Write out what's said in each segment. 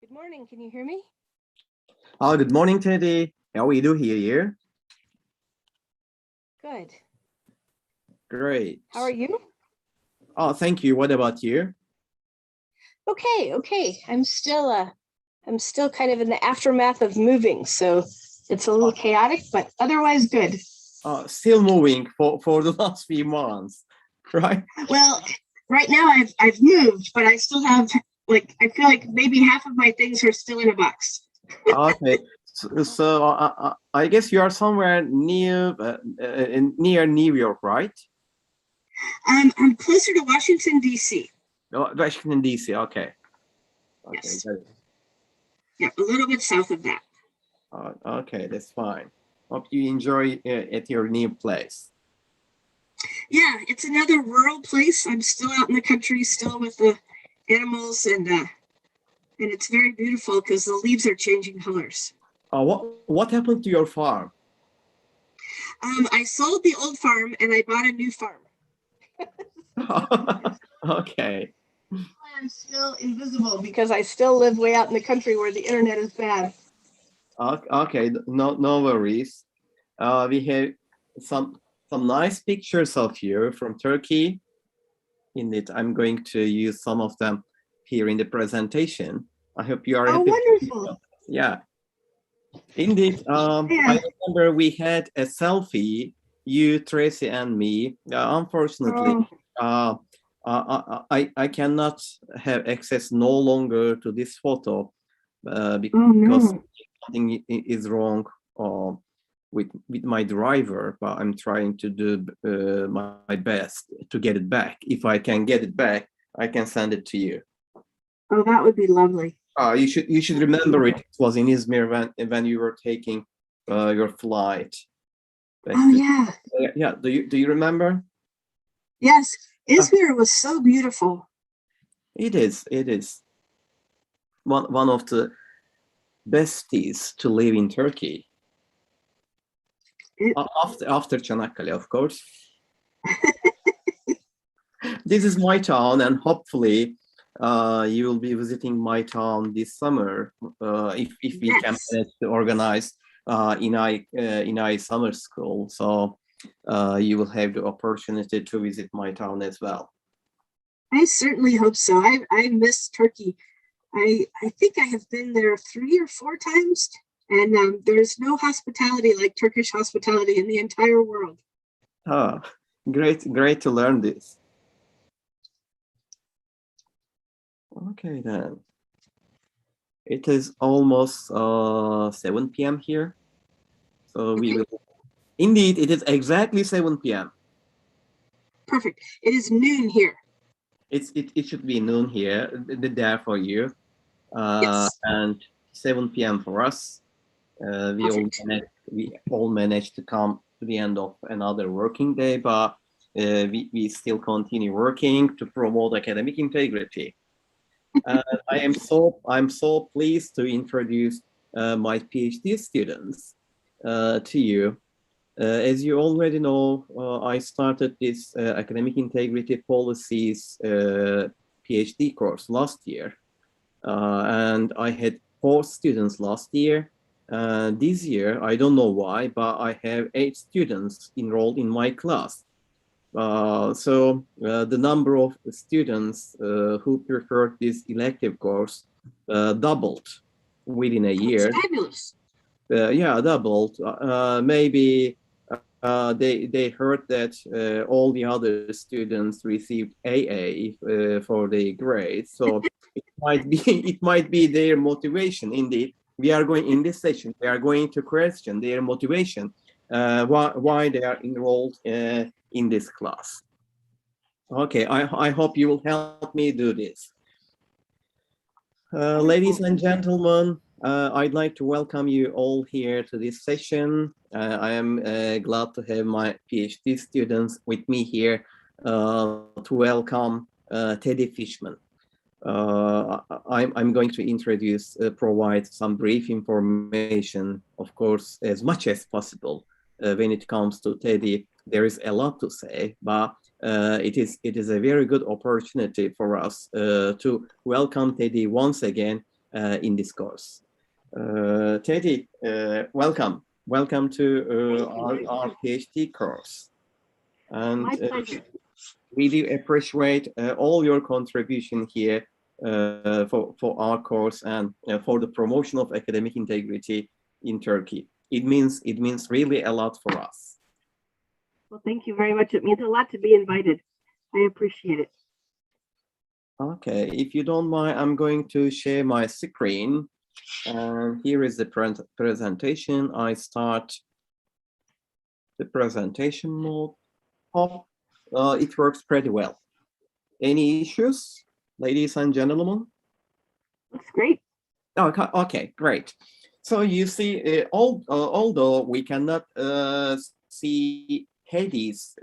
Good morning. Can you hear me? Good morning, Teddy. How are you here? Good. Great. How are you? Oh, thank you. What about you? Okay. I'm still kind of in the aftermath of moving, so it's a little chaotic, but otherwise good. Still moving for the last few months, right? Well, right now I've moved, but I still have I feel like maybe half of my things are still in a box. Okay. So I guess you are somewhere near near New York, right? I'm closer to Washington, D.C. Oh, Washington, D.C. Okay. Yes. Got it. Yeah, a little bit south of that. Okay, that's fine. Hope you enjoy at your new place. Yeah, it's another rural place. I'm still out in the country, still with the animals, and it's very beautiful because the leaves are changing colors. What happened to your farm? I sold the old farm and I bought a new farm. Okay. I'm still invisible because I still live way out in the country where the internet is bad. Okay, no worries. We have some nice pictures of you from Turkey. Indeed, I'm going to use some of them here in the presentation. I hope you are happy. Wonderful. Yeah. Indeed. I remember we had a selfie, you, Tracy, and me. Unfortunately, I cannot have access no longer to this photo because something is wrong with my driver, but I'm trying to do my best to get it back. If I can get it back, I can send it to you. Oh, that would be lovely. You should remember it was in Izmir when you were taking your flight. Yeah. Do you remember? Yes, Izmir was so beautiful. It is. One of the best cities to live in Turkey. After Çanakkale, of course. This is my town, and hopefully you will be visiting my town this summer if we can manage to organize Inai summer school. So you will have the opportunity to visit my town as well. I certainly hope so. I miss Turkey. I think I have been there 3 or 4 times, and there's no hospitality like Turkish hospitality in the entire world. Great to learn this. Okay, then. It is almost 7 p.m. here. So we will. Indeed, it is exactly 7 p.m. Perfect. It is noon here. It should be noon here, there for you. Yes. And 7 p.m. for us. We all managed to come to the end of another working day, but we still continue working to promote academic integrity. I'm so pleased to introduce my PhD students to you. As you already know, I started this academic integrity policies PhD course last year, and I had 4 students last year. This year, I don't know why, but I have 8 students enrolled in my class. So the number of students who preferred this elective course doubled within a year. That's fabulous. Yeah, doubled. Maybe they heard that all the other students received AA for their grades, so it might be their motivation. Indeed, we are going in this session. We are going to question their motivation, why they are enrolled in this class. Okay, I hope you will help me do this. Ladies and gentlemen, I'd like to welcome you all here to this session. I am glad to have my PhD students with me here to welcome Teddi Fishman. I'm going to introduce, provide some brief information, of course, as much as possible. When it comes to Teddi, there is a lot to say, but it is a very good opportunity for us to welcome Teddi once again in this course. Teddi, welcome. Welcome to our PhD course. And My pleasure. we do appreciate all your contribution here for our course and for the promotion of academic integrity in Turkey. It means really a lot for us. Well, thank you very much. It means a lot to be invited. I appreciate it. Okay, if you don't mind, I'm going to share my screen. And here is the presentation. I start the presentation mode. Oh, it works pretty well. Any issues, ladies and gentlemen? Looks great. Okay, great. So you see, although we cannot see Teddi's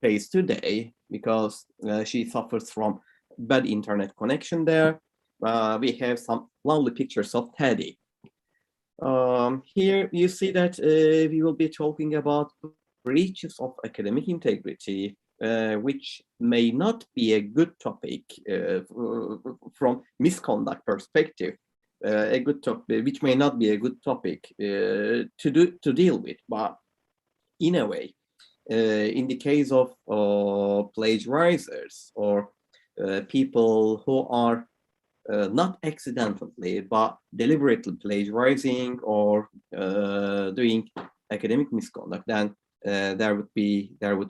face today because she suffers from bad internet connection there, we have some lovely pictures of Teddi. Here you see that we will be talking about breaches of academic integrity, which may not be a good topic from misconduct perspective, a good topic, which may not be a good topic to deal with, but in a way, in the case of plagiarizers or people who are not accidentally but deliberately plagiarizing or doing academic misconduct, then there would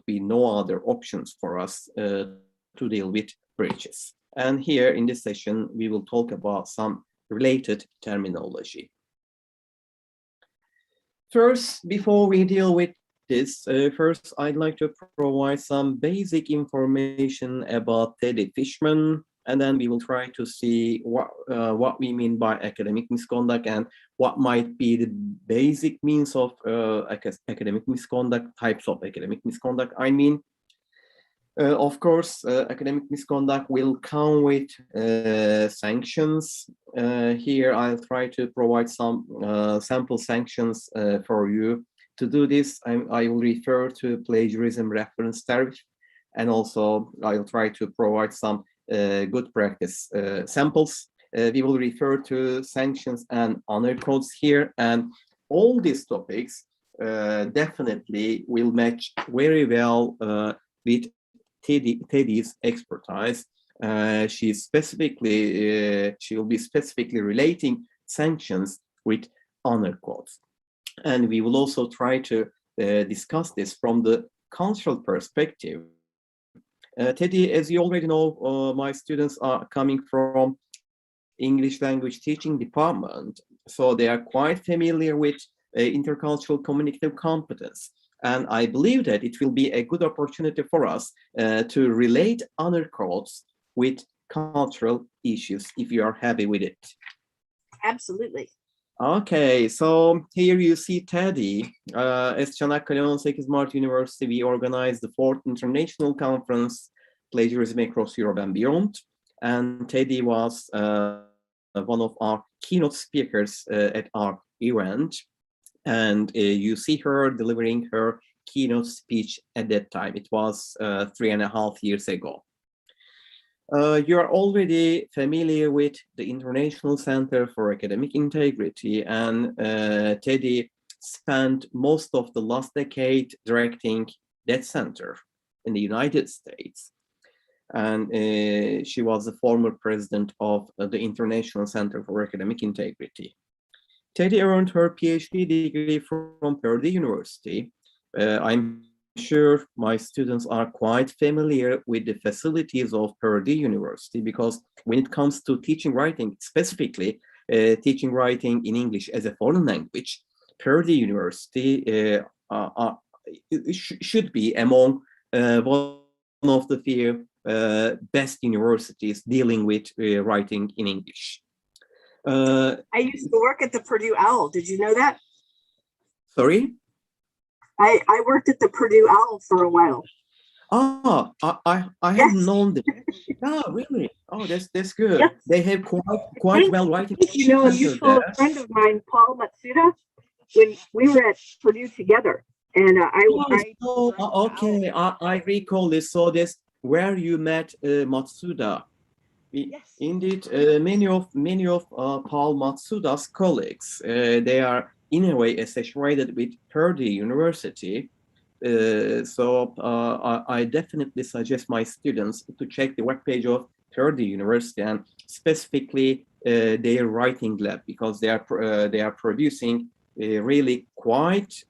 be no other options for us to deal with breaches. And here in this session, we will talk about some related terminology. First, before we deal with this, first I'd like to provide some basic information about Teddi Fishman, and then we will try to see what we mean by academic misconduct and what might be the basic means of academic misconduct, types of academic misconduct, I mean. Of course, academic misconduct will come with sanctions. Here, I'll try to provide some sample sanctions for you. To do this, I will refer to plagiarism reference tariff, and also I'll try to provide some good practice samples. We will refer to sanctions and honor codes here, and all these topics definitely will match very well with Teddi's expertise. She will be specifically relating sanctions with honor codes. And we will also try to discuss this from the cultural perspective. Teddi, as you already know, my students are coming from English language teaching department, so they are quite familiar with intercultural communicative competence. And I believe that it will be a good opportunity for us to relate honor codes with cultural issues, if you are happy with it. Absolutely. Okay, so here you see Teddi. As Çanakkale 18 Mart University, we organized the 4th International Conference, Plagiarism Across Europe and Beyond. And Teddi was one of our keynote speakers at our event. And you see her delivering her keynote speech at that time. It was 3.5 years ago. You are already familiar with the International Center for Academic Integrity, and Teddi spent most of the last decade directing that center in the United States. And she was the former president of the International Center for Academic Integrity. Teddi earned her PhD degree from Purdue University. I'm sure my students are quite familiar with the facilities of Purdue University, because when it comes to teaching writing, specifically teaching writing in English as a foreign language, Purdue University should be among one of the few best universities dealing with writing in English. I used to work at the Purdue Owl. Did you know that? Sorry? I worked at the Purdue Owl for a while. Oh, I have known them. Oh, really? Oh, that's good. Yes. They have quite well writing. You know, a mutual friend of mine, Paul Matsuda, when we were at Purdue together, and okay, I recall this. So that's where you met Matsuda. Yes. Indeed, many of Paul Matsuda's colleagues, they are in a way associated with Teddi University. I definitely suggest my students to check the webpage of Teddi University and specifically their writing lab, because they are producing really quite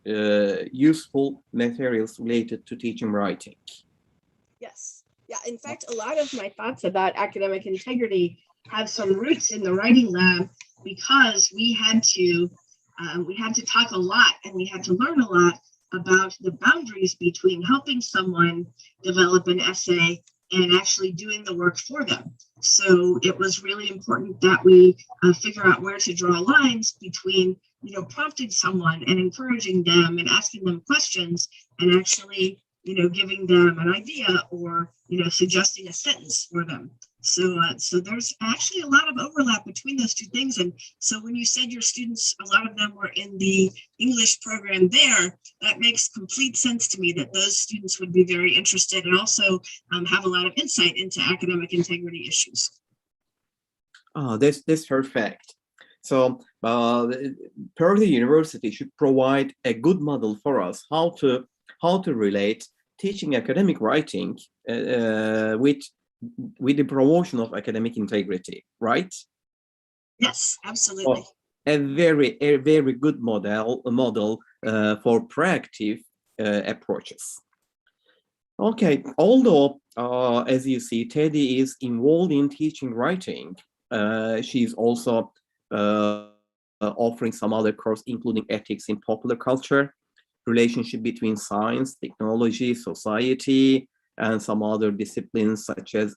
useful materials related to teaching writing. Yes. Yeah. In fact, a lot of my thoughts about academic integrity have some roots in the writing lab, because we had to talk a lot and we had to learn a lot about the boundaries between helping someone develop an essay and actually doing the work for them. So it was really important that we figure out where to draw lines between, prompting someone and encouraging them and asking them questions, and actually, giving them an idea or, suggesting a sentence for them. So there's actually a lot of overlap between those two things. And so when you said your students, a lot of them were in the English program there, that makes complete sense to me that those students would be very interested and also have a lot of insight into academic integrity issues. Oh, that's perfect. So Teddi University should provide a good model for us how to relate teaching academic writing with the promotion of academic integrity, right? Yes, absolutely. A very good model for proactive approaches. Okay, although as you see, Teddi is involved in teaching writing, she's also offering some other course, including ethics in popular culture, relationship between science, technology, society, and some other disciplines such as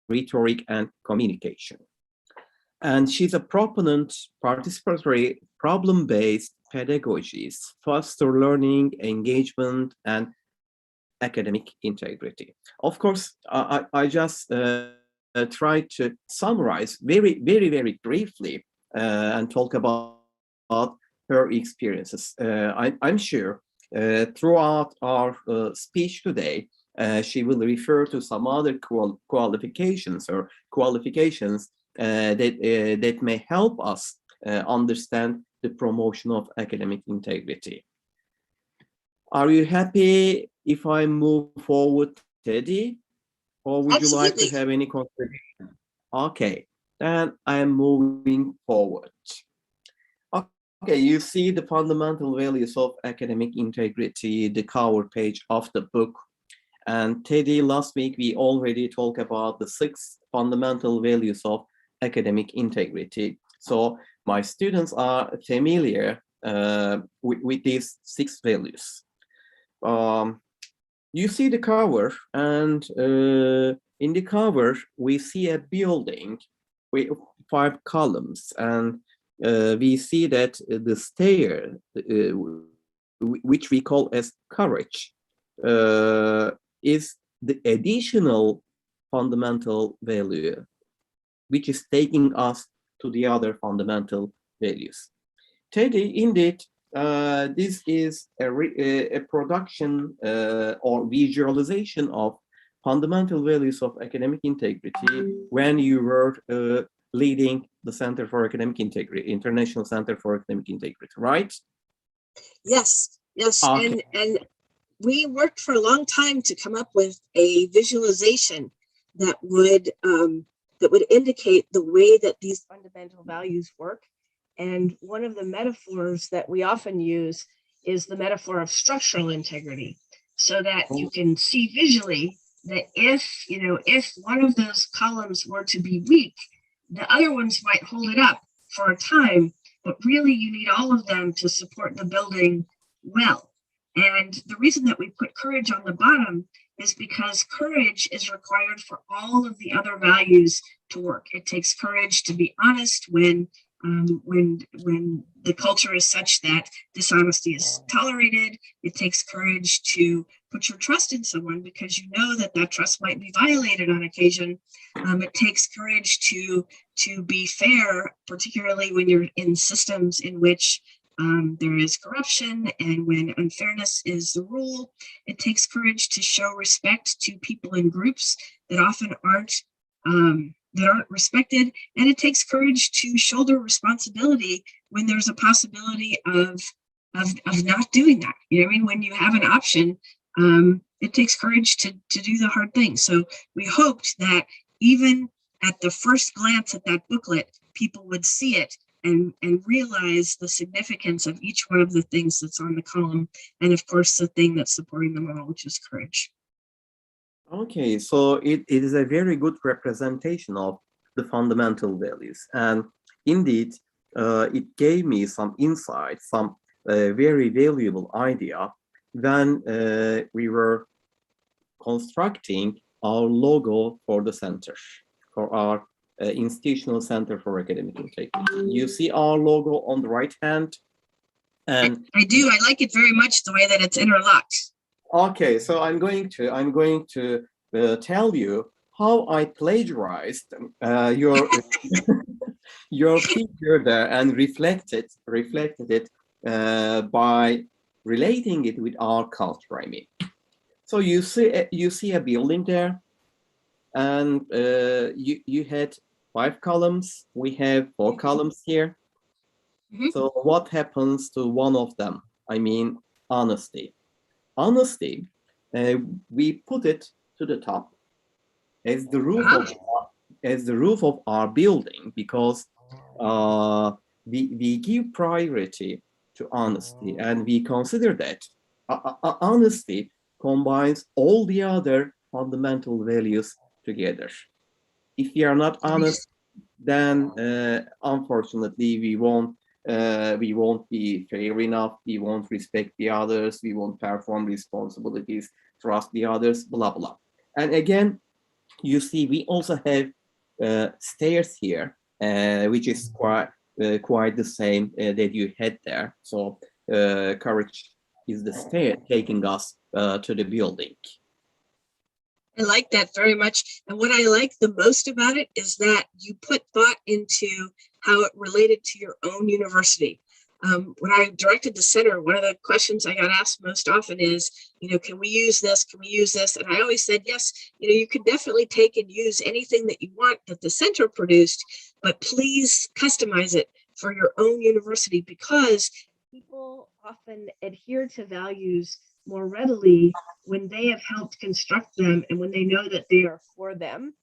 rhetoric and communication. And she's a proponent participatory problem-based pedagogies, foster learning, engagement, and academic integrity. Of course, I just tried to summarize very briefly and talk about her experiences. I'm sure throughout our speech today, she will refer to some other qualifications that may help us understand the promotion of academic integrity. Are you happy if I move forward, Teddi? Or would Absolutely. you like to have any contribution? Okay, then I am moving forward. Okay, you see the fundamental values of academic integrity, the cover page of the book. And Teddi, last week we already talked about the 6 fundamental values of academic integrity. So my students are familiar with these 6 values. You see the cover, and in the cover we see a building with 5 columns, and we see that the stair, which we call as courage, is the additional fundamental value, which is taking us to the other fundamental values. Teddi, indeed, this is a production or visualization of fundamental values of academic integrity when you were leading the Center for Academic Integrity, International Center for Academic Integrity, right? Yes. Okay. And we worked for a long time to come up with a visualization that would indicate the way that these fundamental values work. And one of the metaphors that we often use is the metaphor of structural integrity, so that you can see visually that if one of those columns were to be weak, the other ones might hold it up for a time, but really you need all of them to support the building well. And the reason that we put courage on the bottom is because courage is required for all of the other values to work. It takes courage to be honest when the culture is such that dishonesty is tolerated. It takes courage to put your trust in someone because you know that trust might be violated on occasion. It takes courage to be fair, particularly when you're in systems in which there is corruption and when unfairness is the rule. It takes courage to show respect to people in groups that often aren't that aren't respected, and it takes courage to shoulder responsibility when there's a possibility of not doing that. You know what I mean? When you have an option, it takes courage to do the hard thing. So we hoped that even at the first glance at that booklet, people would see it and realize the significance of each one of the things that's on the column, and of course the thing that's supporting them all, which is courage. Okay, so it is a very good representation of the fundamental values, and indeed it gave me some insight, some very valuable idea when we were constructing our logo for the center, for our institutional center for academic integrity. You see our logo on the right hand, and I do. I like it very much the way that it's interlocked. okay, so I'm going to tell you how I plagiarized your your figure there and reflected it by relating it with our culture. I mean, so you see a building there, and you had 5 columns. We have 4 columns here. Mhm. So what happens to one of them? I mean, honesty. Honesty, we put it to the top as the roof of our building, because we give priority to honesty, and we consider that honesty combines all the other fundamental values together. If we are not honest, then unfortunately we won't be fair enough, we won't respect the others, we won't perform responsibilities, trust the others, blah blah. And again, you see we also have stairs here, which is quite the same that you had there. So courage is the stair taking us to the building. I like that very much. And what I like the most about it is that you put thought into how it related to your own university. When I directed the center, one of the questions I got asked most often is, can we use this? Can we use this? And I always said, yes, you can definitely take and use anything that you want that the center produced, but please customize it for your own university, because people often adhere to values more readily when they have helped construct them and when they know that they are for them.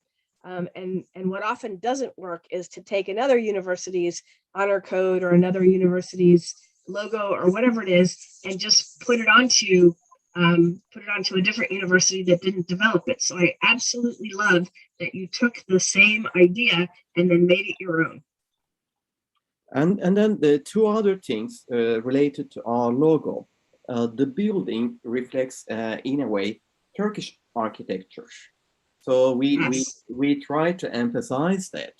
And what often doesn't work is to take another university's honor code or another university's logo or whatever it is and just put it onto a different university that didn't develop it. So I absolutely love that you took the same idea and then made it your own. And then the 2 other things related to our logo. The building reflects, in a way, Turkish architecture. So we try to emphasize that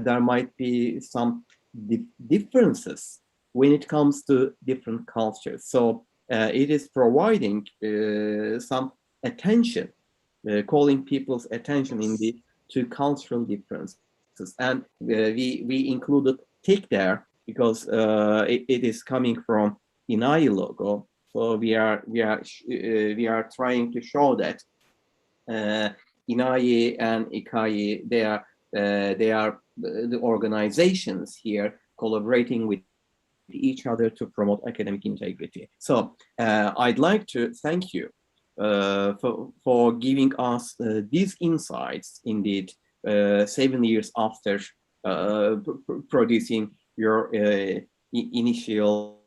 there might be some differences when it comes to different cultures. So it is providing some attention, calling people's attention indeed to cultural differences. And we included tick there because it is coming from INAI logo. So we are trying to show that INAI and ICAI, they are the organizations here collaborating with each other to promote academic integrity. So I'd like to thank you for giving us these insights, indeed, 7 years after producing your initial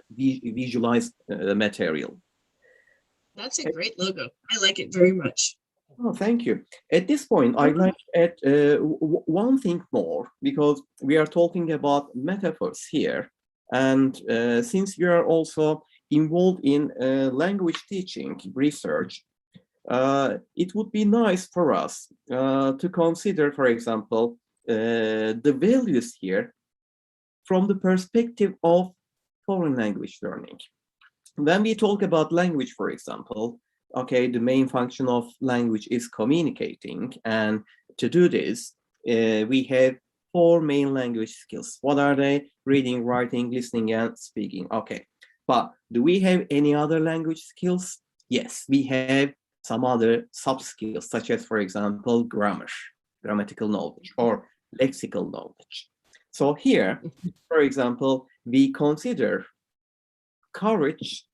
visualized material. That's a great logo. I like it very much. Oh, thank you. At this point, I'd like to add one thing more, because we are talking about metaphors here. And since you are also involved in language teaching research, it would be nice for us to consider, for example, the values here from the perspective of foreign language learning. When we talk about language, for example, okay, the main function of language is communicating. And to do this, we have 4 main language skills. What are they? Reading, writing, listening, and speaking. Okay, but do we have any other language skills? Yes, we have some other sub skills, such as, for example, grammar. grammatical knowledge or lexical knowledge. So here, for example, we consider courage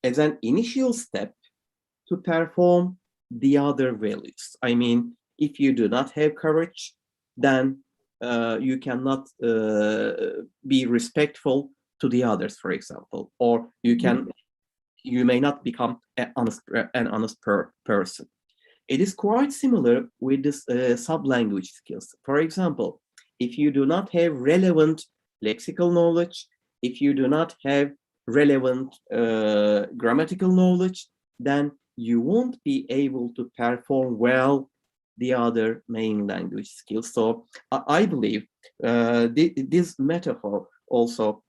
as an initial step to perform the other values. I mean, if you do not have courage, then you cannot be respectful to the others, for example, or you may not become an honest person. It is quite similar with this sub-language skills. For example, if you do not have relevant lexical knowledge, if you do not have relevant grammatical knowledge, then you won't be able to perform well the other main language skills. So I believe this metaphor also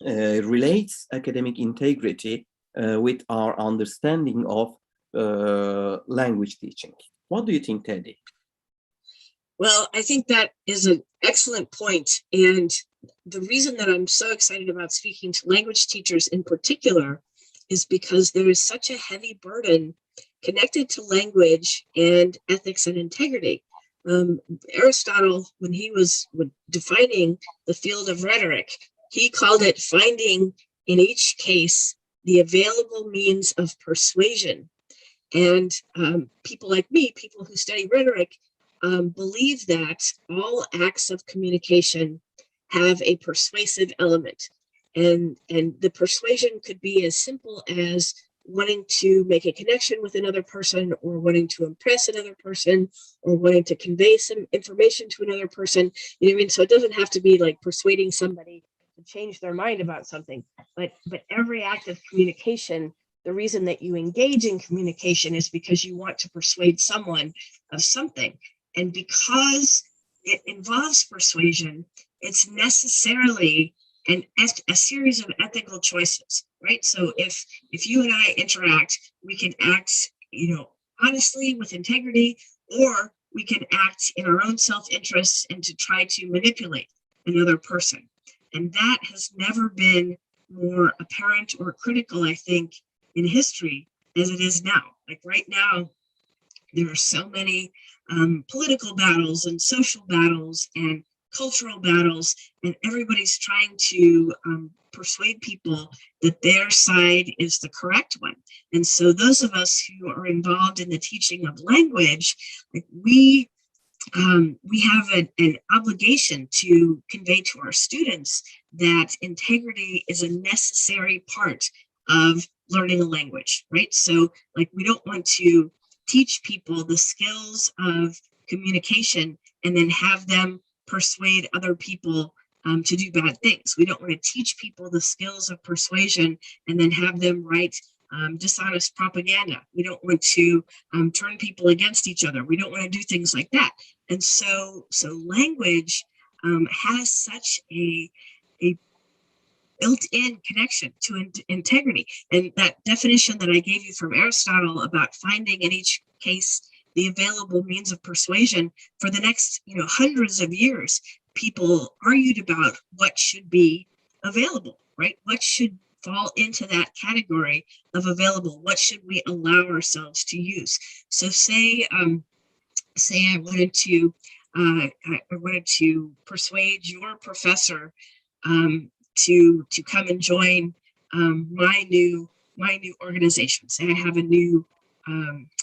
relates academic integrity with our understanding of language teaching. What do you think, Teddy? Well, I think that is an excellent point. And the reason that I'm so excited about speaking to language teachers in particular is because there is such a heavy burden connected to language and ethics and integrity. Aristotle, when he was defining the field of rhetoric, he called it finding in each case the available means of persuasion. And people like me, people who study rhetoric, believe that all acts of communication have a persuasive element. And the persuasion could be as simple as wanting to make a connection with another person, or wanting to impress another person, or wanting to convey some information to another person. You know what I mean? So it doesn't have to be like persuading somebody to change their mind about something, but every act of communication, the reason that you engage in communication is because you want to persuade someone of something. And because it involves persuasion, it's necessarily a series of ethical choices, right? So if you and I interact, we can act, honestly with integrity, or we can act in our own self-interest and to try to manipulate another person. And that has never been more apparent or critical, I think, in history as it is now. Like right now, there are so many political battles and social battles and cultural battles, and everybody's trying to persuade people that their side is the correct one. And so those of us who are involved in the teaching of language, like we have an obligation to convey to our students that integrity is a necessary part of learning a language, right? So like we don't want to teach people the skills of communication and then have them persuade other people to do bad things. We don't want to teach people the skills of persuasion and then have them write dishonest propaganda. We don't want to turn people against each other. We don't want to do things like that. And so language has such a built-in connection to integrity. And that definition that I gave you from Aristotle about finding in each case the available means of persuasion, for the next hundreds of years, people argued about what should be available, right? What should fall into that category of available? What should we allow ourselves to use? So say I wanted to persuade your professor to come and join my new organization. Say I have a new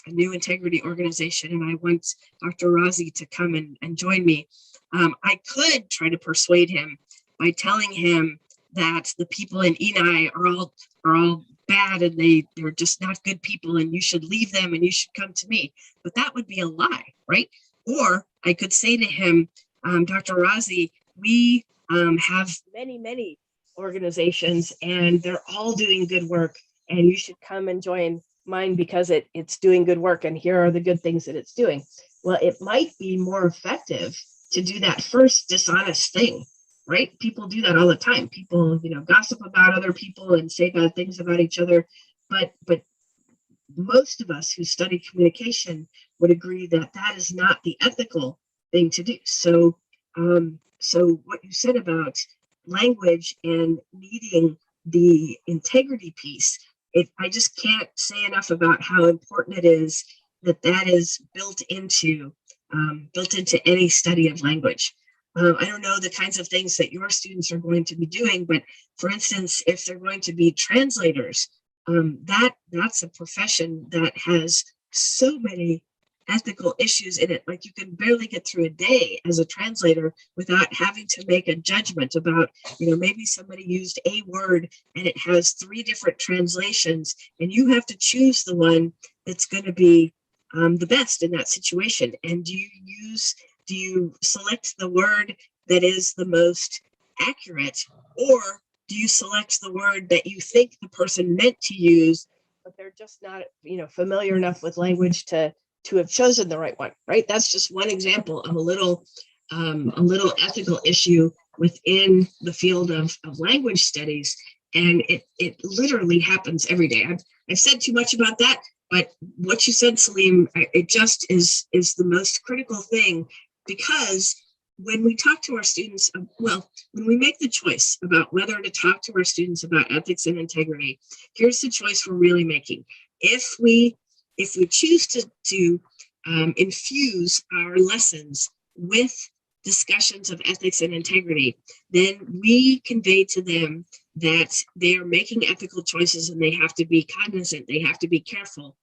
integrity organization, and I want Dr. Razi to come and join me. I could try to persuade him by telling him that the people in Enai are all bad and they're just not good people, and you should leave them and you should come to me. But that would be a lie, right? Or I could say to him, Dr. Razi, we have many organizations and they're all doing good work, and you should come and join mine because it's doing good work, and here are the good things that it's doing. Well, it might be more effective to do that first dishonest thing, right? People do that all the time. People, gossip about other people and say bad things about each other. But most of us who study communication would agree that that is not the ethical thing to do. So what you said about language and needing the integrity piece, I just can't say enough about how important it is that is built into built into any study of language. I don't know the kinds of things that your students are going to be doing, but for instance, if they're going to be translators, that's a profession that has so many ethical issues in it. Like you can barely get through a day as a translator without having to make a judgment about, maybe somebody used a word and it has 3 different translations, and you have to choose the one that's going to be the best in that situation. And do you select the word that is the most accurate, or do you select the word that you think the person meant to use, but they're just not, familiar enough with language to have chosen the right one, right? That's just one example of a little ethical issue within the field of language studies. And it literally happens every day. I've said too much about that, but what you said, Salim, it just is the most critical thing, because when we talk to our students, when we make the choice about whether to talk to our students about ethics and integrity, here's the choice we're really making. If we choose to infuse our lessons with discussions of ethics and integrity, then we convey to them that they are making ethical choices and they have to be cognizant, they have to be careful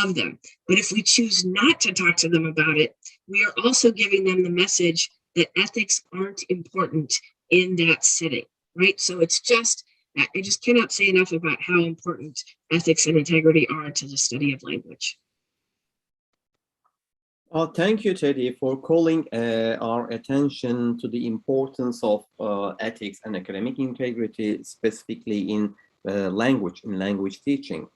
of them. But if we choose not to talk to them about it, we are also giving them the message that ethics aren't important in that setting, right? So I just cannot say enough about how important ethics and integrity are to the study of language. Thank you, Teddy, for calling our attention to the importance of ethics and academic integrity, specifically in language teaching.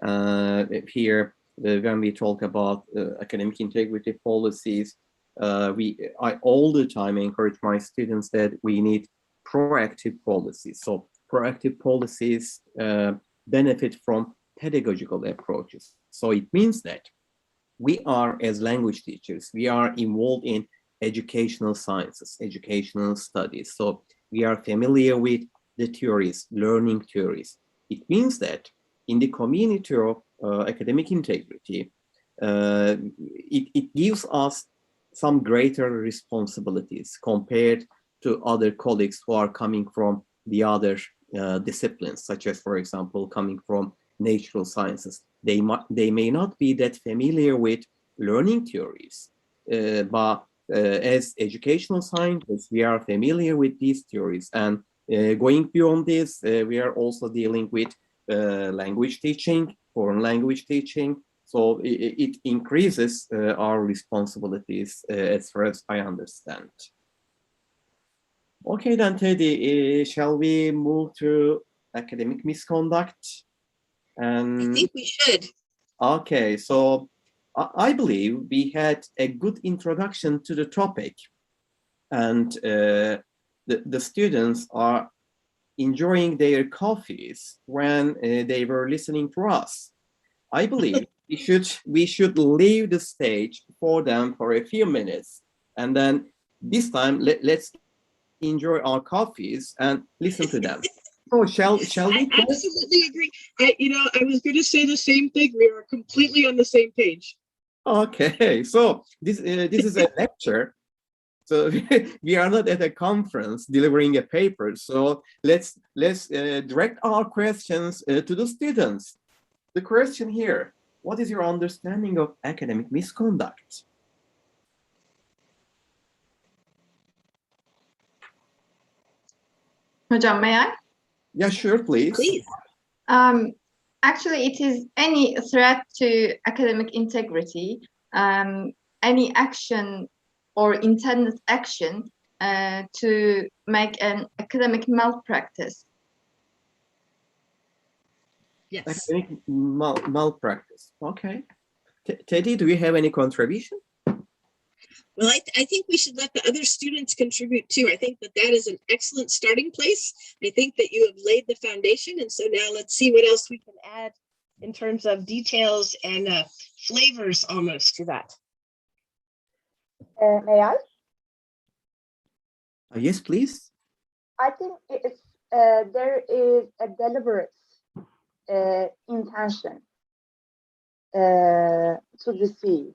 Here, when we talk about academic integrity policies, I all the time encourage my students that we need proactive policies. So proactive policies benefit from pedagogical approaches. So it means that we are, as language teachers, we are involved in educational sciences, educational studies. So we are familiar with the theories, learning theories. It means that in the community of academic integrity, it gives us some greater responsibilities compared to other colleagues who are coming from the other disciplines, such as, for example, coming from natural sciences. They may not be that familiar with learning theories, but as educational scientists, we are familiar with these theories. And going beyond this, we are also dealing with language teaching, foreign language teaching. So it increases our responsibilities as far as I understand. Okay, then, Teddy, shall we move to academic misconduct? I think we should. Okay, so I believe we had a good introduction to the topic, and the students are enjoying their coffees when they were listening to us. I believe we should leave the stage for them for a few minutes, and then this time let's enjoy our coffees and listen to them. So shall we? I absolutely agree. I was going to say the same thing. We are completely on the same page. Okay, so this is a lecture. So we are not at a conference delivering a paper. So let's direct our questions to the students. The question here: what is your understanding of academic misconduct? Hocam, may I? Yeah, sure, please. Please. Actually, it is any threat to academic integrity, any action or intended action to make an academic malpractice. Yes. Academic malpractice. Okay. Teddy, do you have any contribution? Well, I think we should let the other students contribute too. I think that is an excellent starting place. I think that you have laid the foundation. And so now let's see what else we can add in terms of details and flavors almost to that. May I? Yes, please. I think there is a deliberate intention to deceive.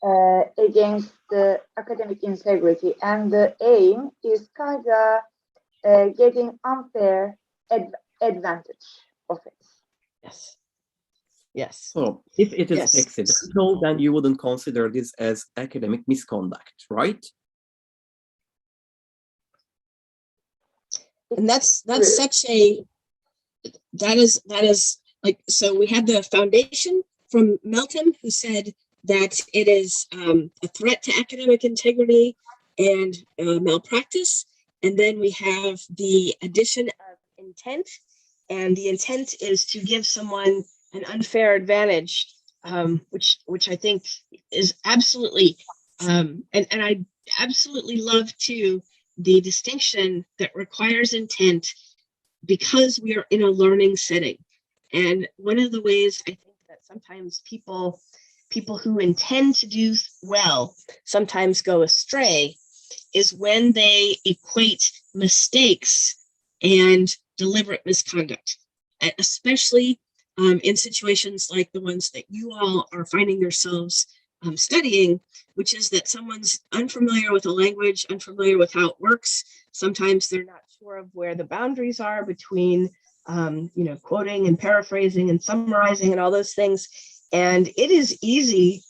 against the academic integrity, and the aim is kind of getting unfair advantage of it. Yes. Yes. So if it is Yes. accidental, then you wouldn't consider this as academic misconduct, right? And that's such a, that is like, so we had the foundation from Melton who said that it is a threat to academic integrity and malpractice. And then we have the addition of intent, and the intent is to give someone an unfair advantage, which I think is absolutely, and I absolutely love too the distinction that requires intent because we are in a learning setting. And one of the ways I think that sometimes people who intend to do well sometimes go astray is when they equate mistakes and deliberate misconduct, especially in situations like the ones that you all are finding yourselves studying, which is that someone's unfamiliar with a language, unfamiliar with how it works. Sometimes they're not sure of where the boundaries are between, quoting and paraphrasing and summarizing and all those things. And it is easy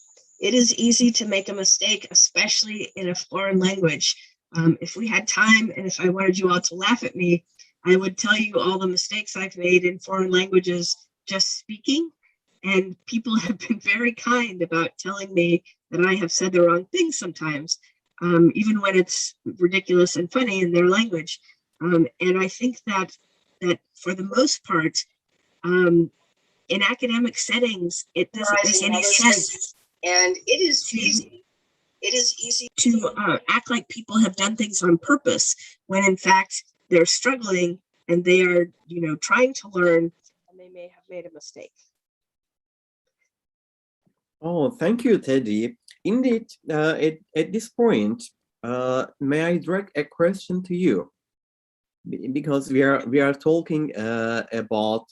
to make a mistake, especially in a foreign language. If we had time and if I wanted you all to laugh at me, I would tell you all the mistakes I've made in foreign languages just speaking. And people have been very kind about telling me that I have said the wrong thing sometimes, even when it's ridiculous and funny in their language. And I think that for the most part, in academic settings, it doesn't make any sense. And it is easy to act like people have done things on purpose when in fact they're struggling and they are, trying to learn, and they may have made a mistake. Oh, thank you, Teddy. Indeed, at this point, may I direct a question to you? Because we are talking about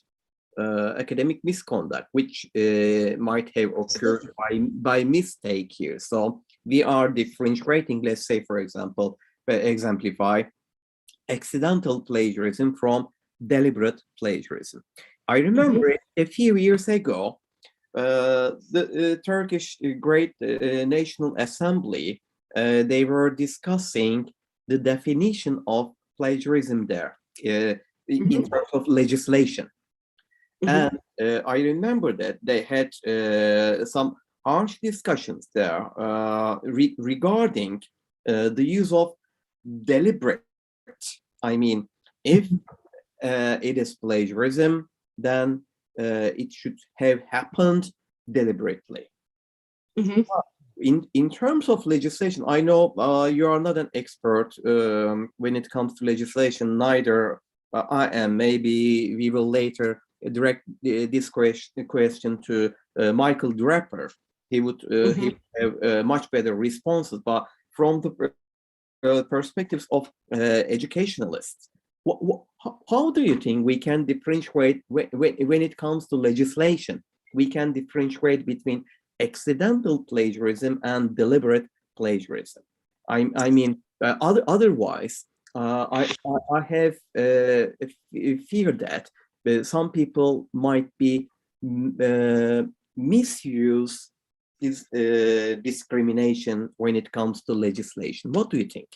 academic misconduct, which might have occurred by mistake here. So we are differentiating, let's say, for example, exemplify accidental plagiarism from deliberate plagiarism. I remember a few years ago, the Turkish Great National Assembly, they were discussing the definition of plagiarism there in terms of legislation. And I remember that they had some harsh discussions there regarding the use of deliberate. I mean, if it is plagiarism, then it should have happened deliberately. In terms of legislation, I know you are not an expert when it comes to legislation, neither I am. Maybe we will later direct this question to Michael Draper. He would have much better responses, but from the perspectives of educationalists, how do you think we can differentiate when it comes to legislation? We can differentiate between accidental plagiarism and deliberate plagiarism. I mean, otherwise, I have a fear that some people might be misuse this discrimination when it comes to legislation. What do you think?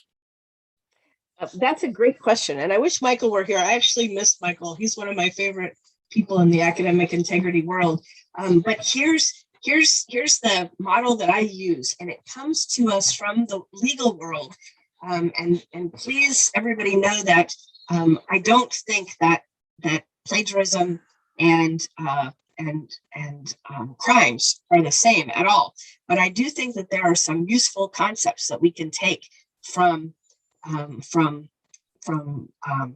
That's a great question. And I wish Michael were here. I actually missed Michael. He's one of my favorite people in the academic integrity world. But here's the model that I use, and it comes to us from the legal world. And please, everybody know that I don't think that plagiarism and crimes are the same at all. But I do think that there are some useful concepts that we can take from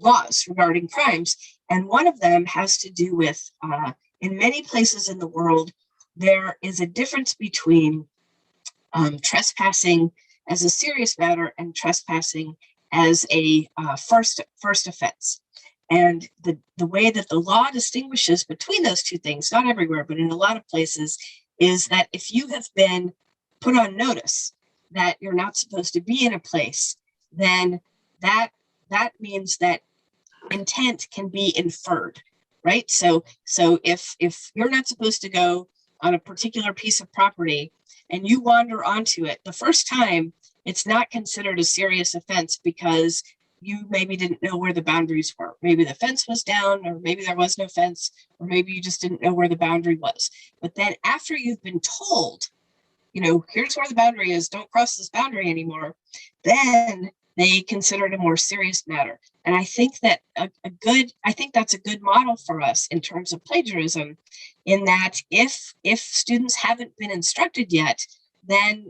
laws regarding crimes, and one of them has to do with in many places in the world there is a difference between trespassing as a serious matter and trespassing as a first offense. And the way that the law distinguishes between those two things, not everywhere, but in a lot of places, is that if you have been put on notice that you're not supposed to be in a place, then that means that intent can be inferred, right? So if you're not supposed to go on a particular piece of property and you wander onto it the first time, it's not considered a serious offense because you maybe didn't know where the boundaries were. Maybe the fence was down, or maybe there was no fence, or maybe you just didn't know where the boundary was. But then after you've been told, you know, here's where the boundary is, don't cross this boundary anymore, then they consider it a more serious matter. And I think that that's a good model for us in terms of plagiarism, in that if students haven't been instructed yet, then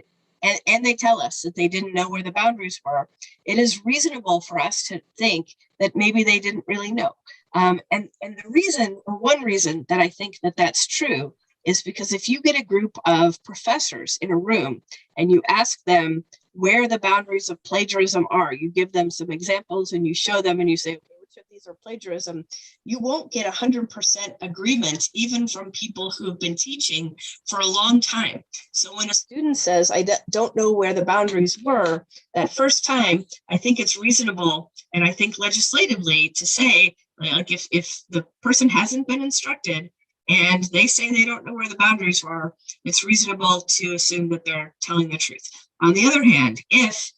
and they tell us that they didn't know where the boundaries were, it is reasonable for us to think that maybe they didn't really know. And the reason, or one reason that I think that that's true, is because if you get a group of professors in a room and you ask them where the boundaries of plagiarism are, you give them some examples and you show them and you say, okay, which of these are plagiarism, you won't get 100% agreement, even from people who have been teaching for a long time. So when a student says, I don't know where the boundaries were, that first time, I think it's reasonable, and I think legislatively, to say, like, if the person hasn't been instructed and they say they don't know where the boundaries were, it's reasonable to assume that they're telling the truth. On the other hand, if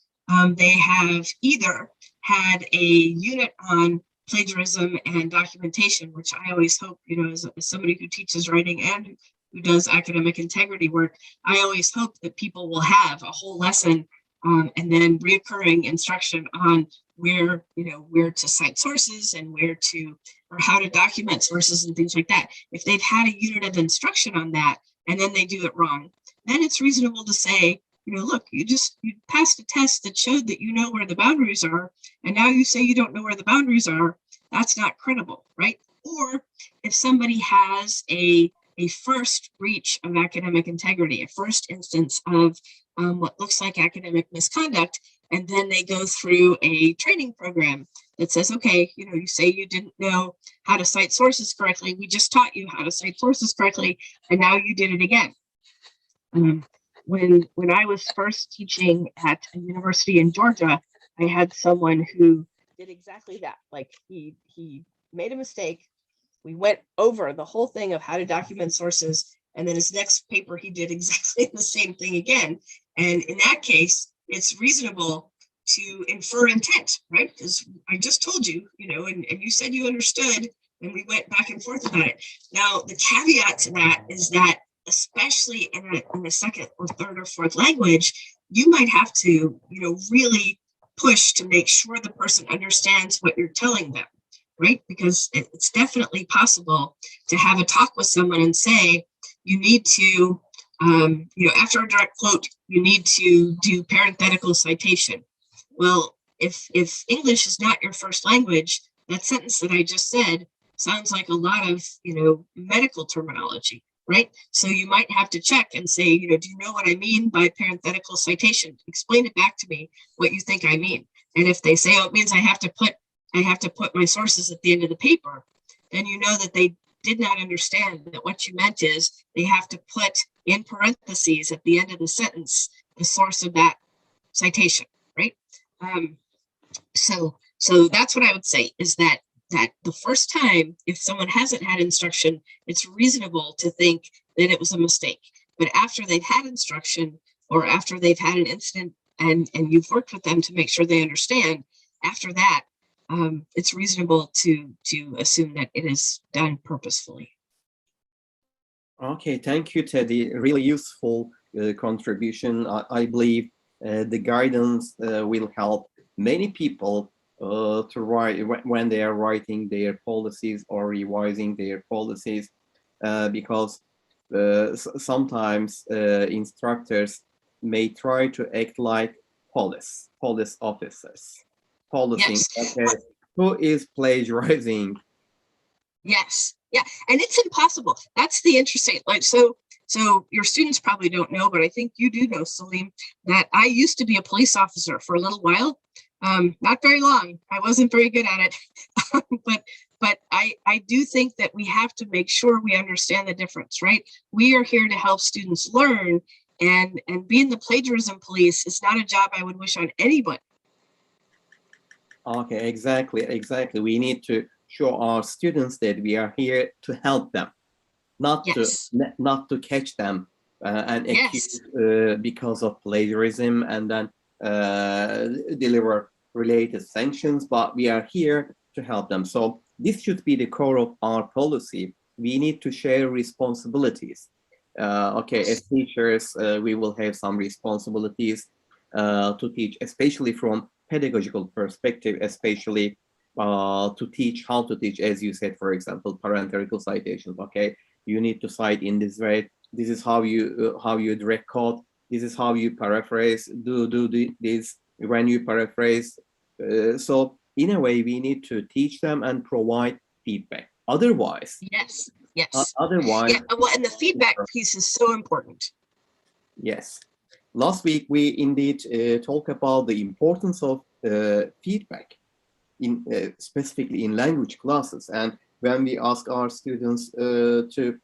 they have either had a unit on plagiarism and documentation, which I always hope, you know, as somebody who teaches writing and who does academic integrity work, I always hope that people will have a whole lesson and then reoccurring instruction on where to cite sources and or how to document sources and things like that. If they've had a unit of instruction on that and then they do it wrong, then it's reasonable to say, you know, look, you passed a test that showed that you know where the boundaries are, and now you say you don't know where the boundaries are. That's not credible, right? Or if somebody has a first breach of academic integrity, a first instance of what looks like academic misconduct, and then they go through a training program that says, okay, you know, you say you didn't know how to cite sources correctly. We just taught you how to cite sources correctly, and now you did it again. When I was first teaching at a university in Georgia, I had someone who did exactly that. Like he made a mistake. We went over the whole thing of how to document sources, and then his next paper, he did exactly the same thing again. And in that case, it's reasonable to infer intent, right? Because I just told you, you know, and you said you understood, and we went back and forth about it. Now, the caveat to that is that, especially in a second or third or fourth language, you might have to, you know, really push to make sure the person understands what you're telling them, right? Because it's definitely possible to have a talk with someone and say, you need to, you know, after a direct quote, you need to do parenthetical citation. Well, if English is not your first language, that sentence that I just said sounds like a lot of, you know, medical terminology, right? So you might have to check and say, you know, do you know what I mean by parenthetical citation? Explain it back to me what you think I mean. And if they say, oh, it means I have to put my sources at the end of the paper, then you know that they did not understand that what you meant is they have to put in parentheses at the end of the sentence the source of that citation, right? So that's what I would say, is that the first time, if someone hasn't had instruction, it's reasonable to think that it was a mistake. But after they've had instruction, or after they've had an incident and you've worked with them to make sure they understand, after that, it's reasonable to assume that it is done purposefully. Okay, thank you, Teddi. Really useful contribution. I believe the guidance will help many people to write when they are writing their policies or revising their policies, because sometimes instructors may try to act like police officers, policing. Yes. Okay, who is plagiarizing? Yes, yeah, and it's impossible. That's the interesting, like, so your students probably don't know, but I think you do know, Salim, that I used to be a police officer for a little while. Not very long. I wasn't very good at it, but I do think that we have to make sure we understand the difference, right? We are here to help students learn, And being the plagiarism police is not a job I would wish on anyone. Okay, exactly. We need to show our students that we are here to help them, not Yes. to catch them and Yes. accuse because of plagiarism and then deliver related sanctions, but we are here to help them. So this should be the core of our policy. We need to share responsibilities. Okay, as teachers, we will have some responsibilities to teach, especially from pedagogical perspective, especially to teach how to teach, as you said, for example, parenthetical citations. Okay, you need to cite in this way. This is how you direct code. This is how you paraphrase. Do this when you paraphrase. So in a way, we need to teach them and provide feedback. Otherwise, Yes. otherwise, Yeah. Well, and the feedback piece is so important. yes. Last week, we indeed talked about the importance of feedback, in specifically in language classes. And when we ask our students to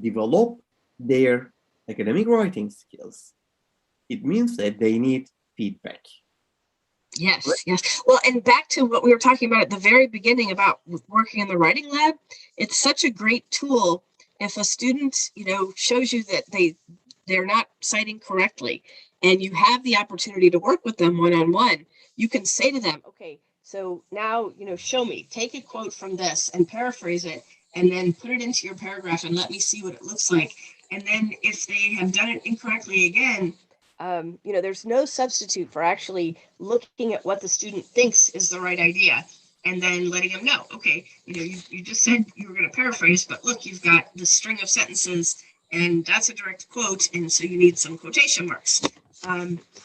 develop their academic writing skills, it means that they need feedback. Yes. Well, and back to what we were talking about at the very beginning about working in the writing lab, it's such a great tool if a student, shows you that they're not citing correctly, and you have the opportunity to work with them one-on-one. You can say to them, okay, so now, show me, take a quote from this and paraphrase it, and then put it into your paragraph and let me see what it looks like. And then if they have done it incorrectly again, there's no substitute for actually looking at what the student thinks is the right idea and then letting them know, okay, you just said you were going to paraphrase, but look, you've got this string of sentences and that's a direct quote. And so you need some quotation marks.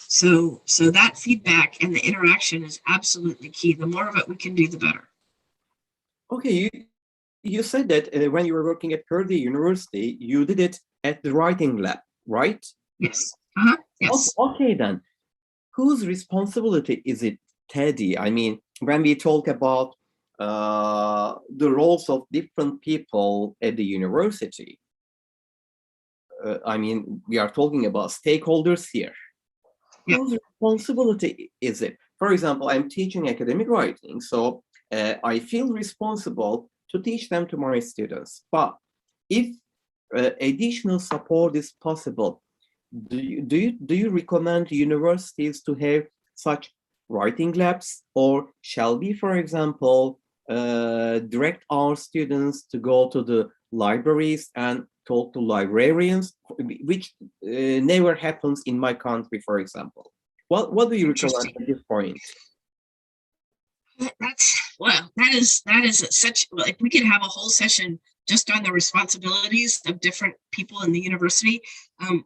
So that feedback and the interaction is absolutely key. The more of it we can do, the better. Okay, you said that when you were working at Purdue University, you did it at the writing lab, right? Yes. Yes. Okay, then. Whose responsibility is it, Teddi? I mean, when we talk about the roles of different people at the university, we are talking about stakeholders here. Yeah. Whose responsibility is it? For example, I'm teaching academic writing, so I feel responsible to teach them to my students. But if additional support is possible, do you recommend universities to have such writing labs, or shall we, for example, direct our students to go to the libraries and talk to librarians, which never happens in my country, for example? What do you recommend at this point? That is such, like, we could have a whole session just on the responsibilities of different people in the university.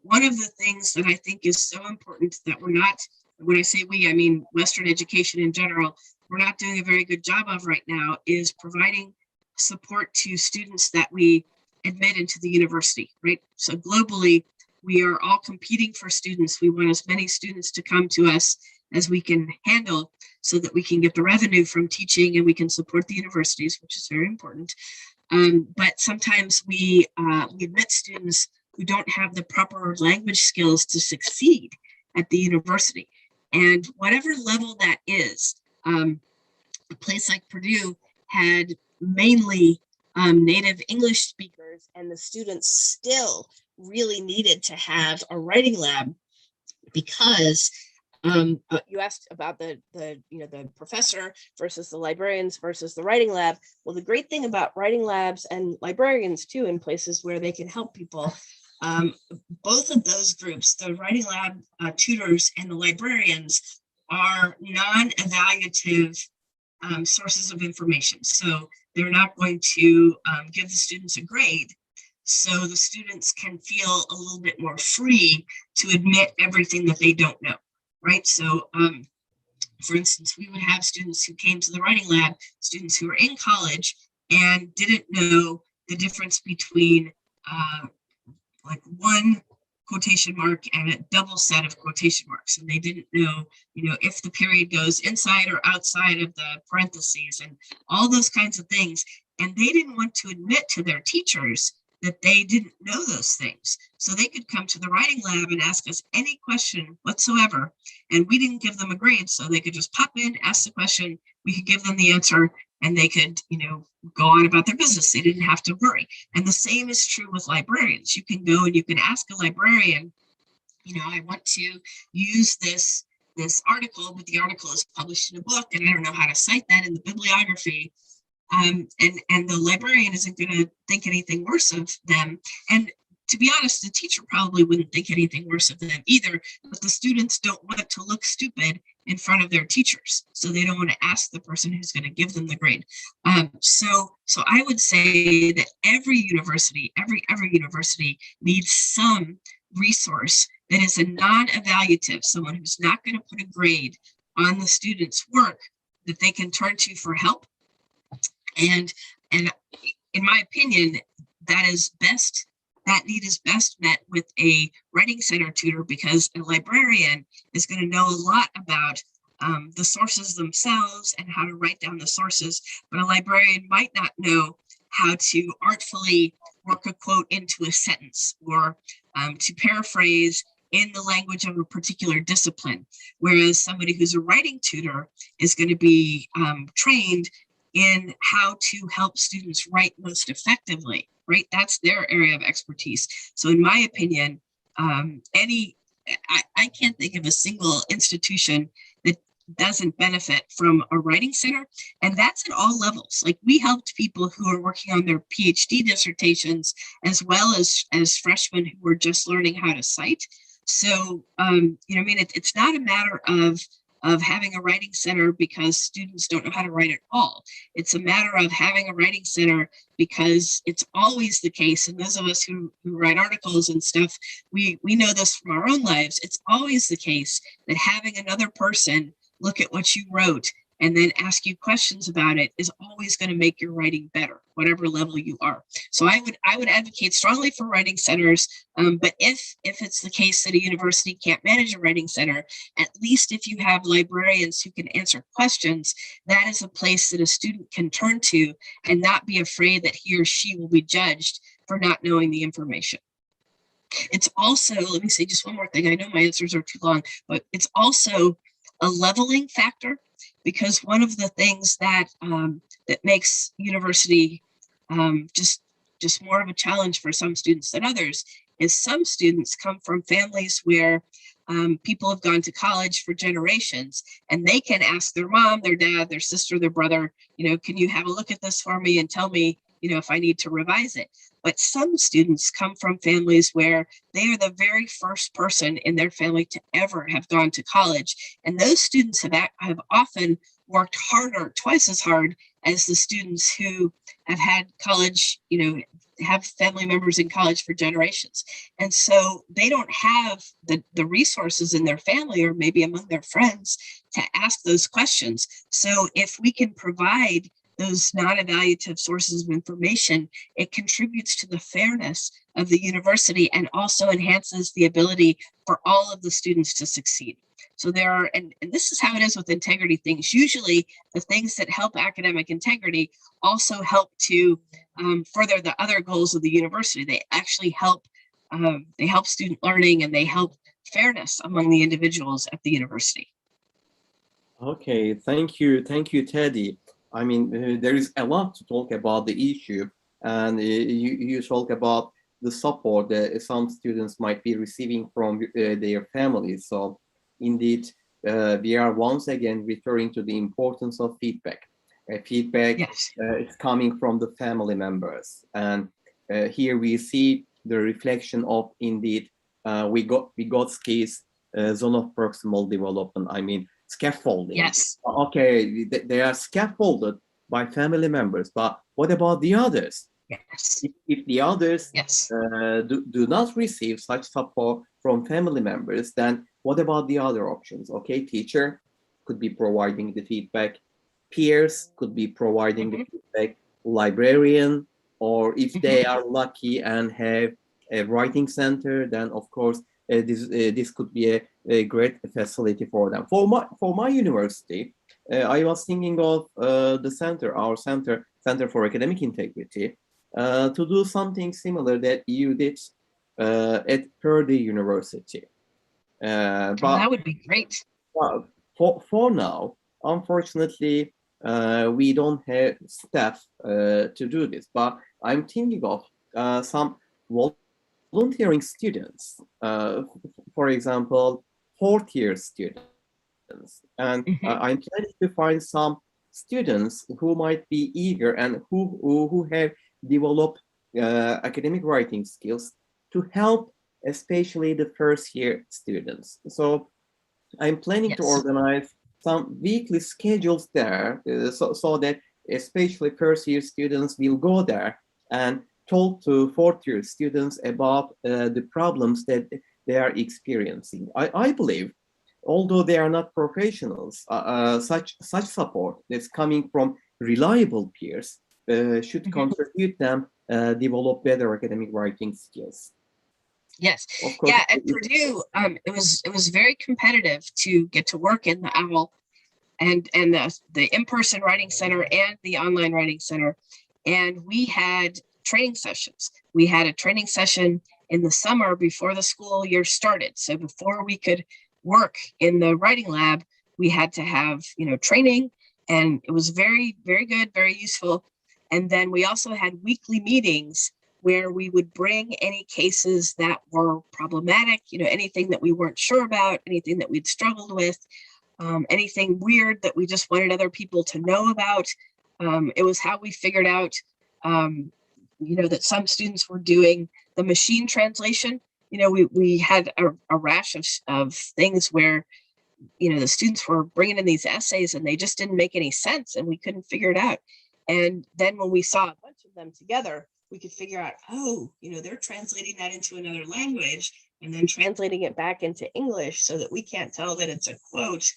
One of the things that I think is so important that we're not, when I say we, I mean Western education in general, we're not doing a very good job of right now, is providing support to students that we admit into the university, right? So globally, we are all competing for students. We want as many students to come to us as we can handle so that we can get the revenue from teaching and we can support the universities, which is very important. But sometimes we admit students who don't have the proper language skills to succeed at the university. And whatever level that is, a place like Purdue had mainly native English speakers, and the students still really needed to have a writing lab because you asked about the professor versus the librarians versus the writing lab. Well, the great thing about writing labs and librarians too, in places where they can help people, both of those groups, the writing lab tutors and the librarians, are non-evaluative sources of information. So they're not going to give the students a grade. So the students can feel a little bit more free to admit everything that they don't know. Right. So, for instance, we would have students who came to the writing lab, students who were in college and didn't know the difference between like one quotation mark and a double set of quotation marks. And they didn't know, if the period goes inside or outside of the parentheses and all those kinds of things. And they didn't want to admit to their teachers that they didn't know those things. So they could come to the writing lab and ask us any question whatsoever, and we didn't give them a grade. So they could just pop in, ask the question, we could give them the answer, and they could, go on about their business. They didn't have to worry. And the same is true with librarians. You can go and you can ask a librarian, I want to use this article, but the article is published in a book, and I don't know how to cite that in the bibliography. And the librarian isn't going to think anything worse of them. And to be honest, the teacher probably wouldn't think anything worse of them either, but the students don't want to look stupid in front of their teachers. So they don't want to ask the person who's going to give them the grade. So I would say that every university needs some resource that is a non-evaluative, someone who's not going to put a grade on the student's work that they can turn to for help. And in my opinion, that need is best met with a writing center tutor, because a librarian is going to know a lot about the sources themselves and how to write down the sources, but a librarian might not know how to artfully work a quote into a sentence, or to paraphrase in the language of a particular discipline, whereas somebody who's a writing tutor is going to be trained in how to help students write most effectively, right? That's their area of expertise. So in my opinion, I can't think of a single institution that doesn't benefit from a writing center, and that's at all levels. Like, we helped people who are working on their PhD dissertations, as well as freshmen who were just learning how to cite. So, it's not a matter of having a writing center because students don't know how to write at all. It's a matter of having a writing center because it's always the case, and those of us who write articles and stuff, we know this from our own lives. It's always the case that having another person look at what you wrote and then ask you questions about it is always going to make your writing better, whatever level you are. So I would advocate strongly for writing centers, but if it's the case that a university can't manage a writing center, at least if you have librarians who can answer questions, that is a place that a student can turn to and not be afraid that he or she will be judged for not knowing the information. It's also, let me say just one more thing. I know my answers are too long, but it's also a leveling factor, because one of the things that makes university just more of a challenge for some students than others is some students come from families where people have gone to college for generations, and they can ask their mom, their dad, their sister, their brother, can you have a look at this for me and tell me, if I need to revise it. But some students come from families where they are the very first person in their family to ever have gone to college. And those students have often worked harder, twice as hard as the students who have had college, have family members in college for generations. And so they don't have the resources in their family or maybe among their friends to ask those questions. So if we can provide those non-evaluative sources of information, it contributes to the fairness of the university and also enhances the ability for all of the students to succeed. So there are, and this is how it is with integrity things. Usually the things that help academic integrity also help to further the other goals of the university. They actually help, student learning, and they help fairness among the individuals at the university. Okay, thank you, Teddi. I mean, there is a lot to talk about the issue, and you talk about the support that some students might be receiving from their families. So indeed, we are once again referring to the importance of feedback. Feedback is coming from the family members, and here we see the reflection of indeed Vygotsky's zone of proximal development. I mean, scaffolding. Yes. Okay, they are scaffolded by family members, but what about the others? Yes. If the others do not receive such support from family members, then what about the other options? Okay, teacher could be providing the feedback, peers could be providing the feedback, librarian, or if they are lucky and have a writing center, then of course this could be a great facility for them. For my university, I was thinking of our Center for Academic Integrity. to do something similar that you did at Purdue University. But that would be great. For now, unfortunately, we don't have staff to do this. But I'm thinking of some volunteering students, for example, fourth-year students. And I'm planning to find some students who might be eager and who have developed academic writing skills to help, especially the first-year students. So I'm planning to organize some weekly schedules there, so that especially first-year students will go there and talk to fourth-year students about the problems that they are experiencing. I believe, although they are not professionals, such support that's coming from reliable peers should contribute them develop better academic writing skills. Yes. Yeah, at Purdue, it was very competitive to get to work in the OWL and the in-person writing center and the online writing center. And we had training sessions. We had a training session in the summer before the school year started. So before we could work in the writing lab, we had to have, training, and it was very, very good, very useful. And then we also had weekly meetings where we would bring any cases that were problematic, anything that we weren't sure about, anything that we'd struggled with, anything weird that we just wanted other people to know about. It was how we figured out, that some students were doing the machine translation. We had a rash of things where, the students were bringing in these essays and they just didn't make any sense and we couldn't figure it out. And then when we saw a bunch of them together, we could figure out, they're translating that into another language and then translating it back into English so that we can't tell that it's a quote.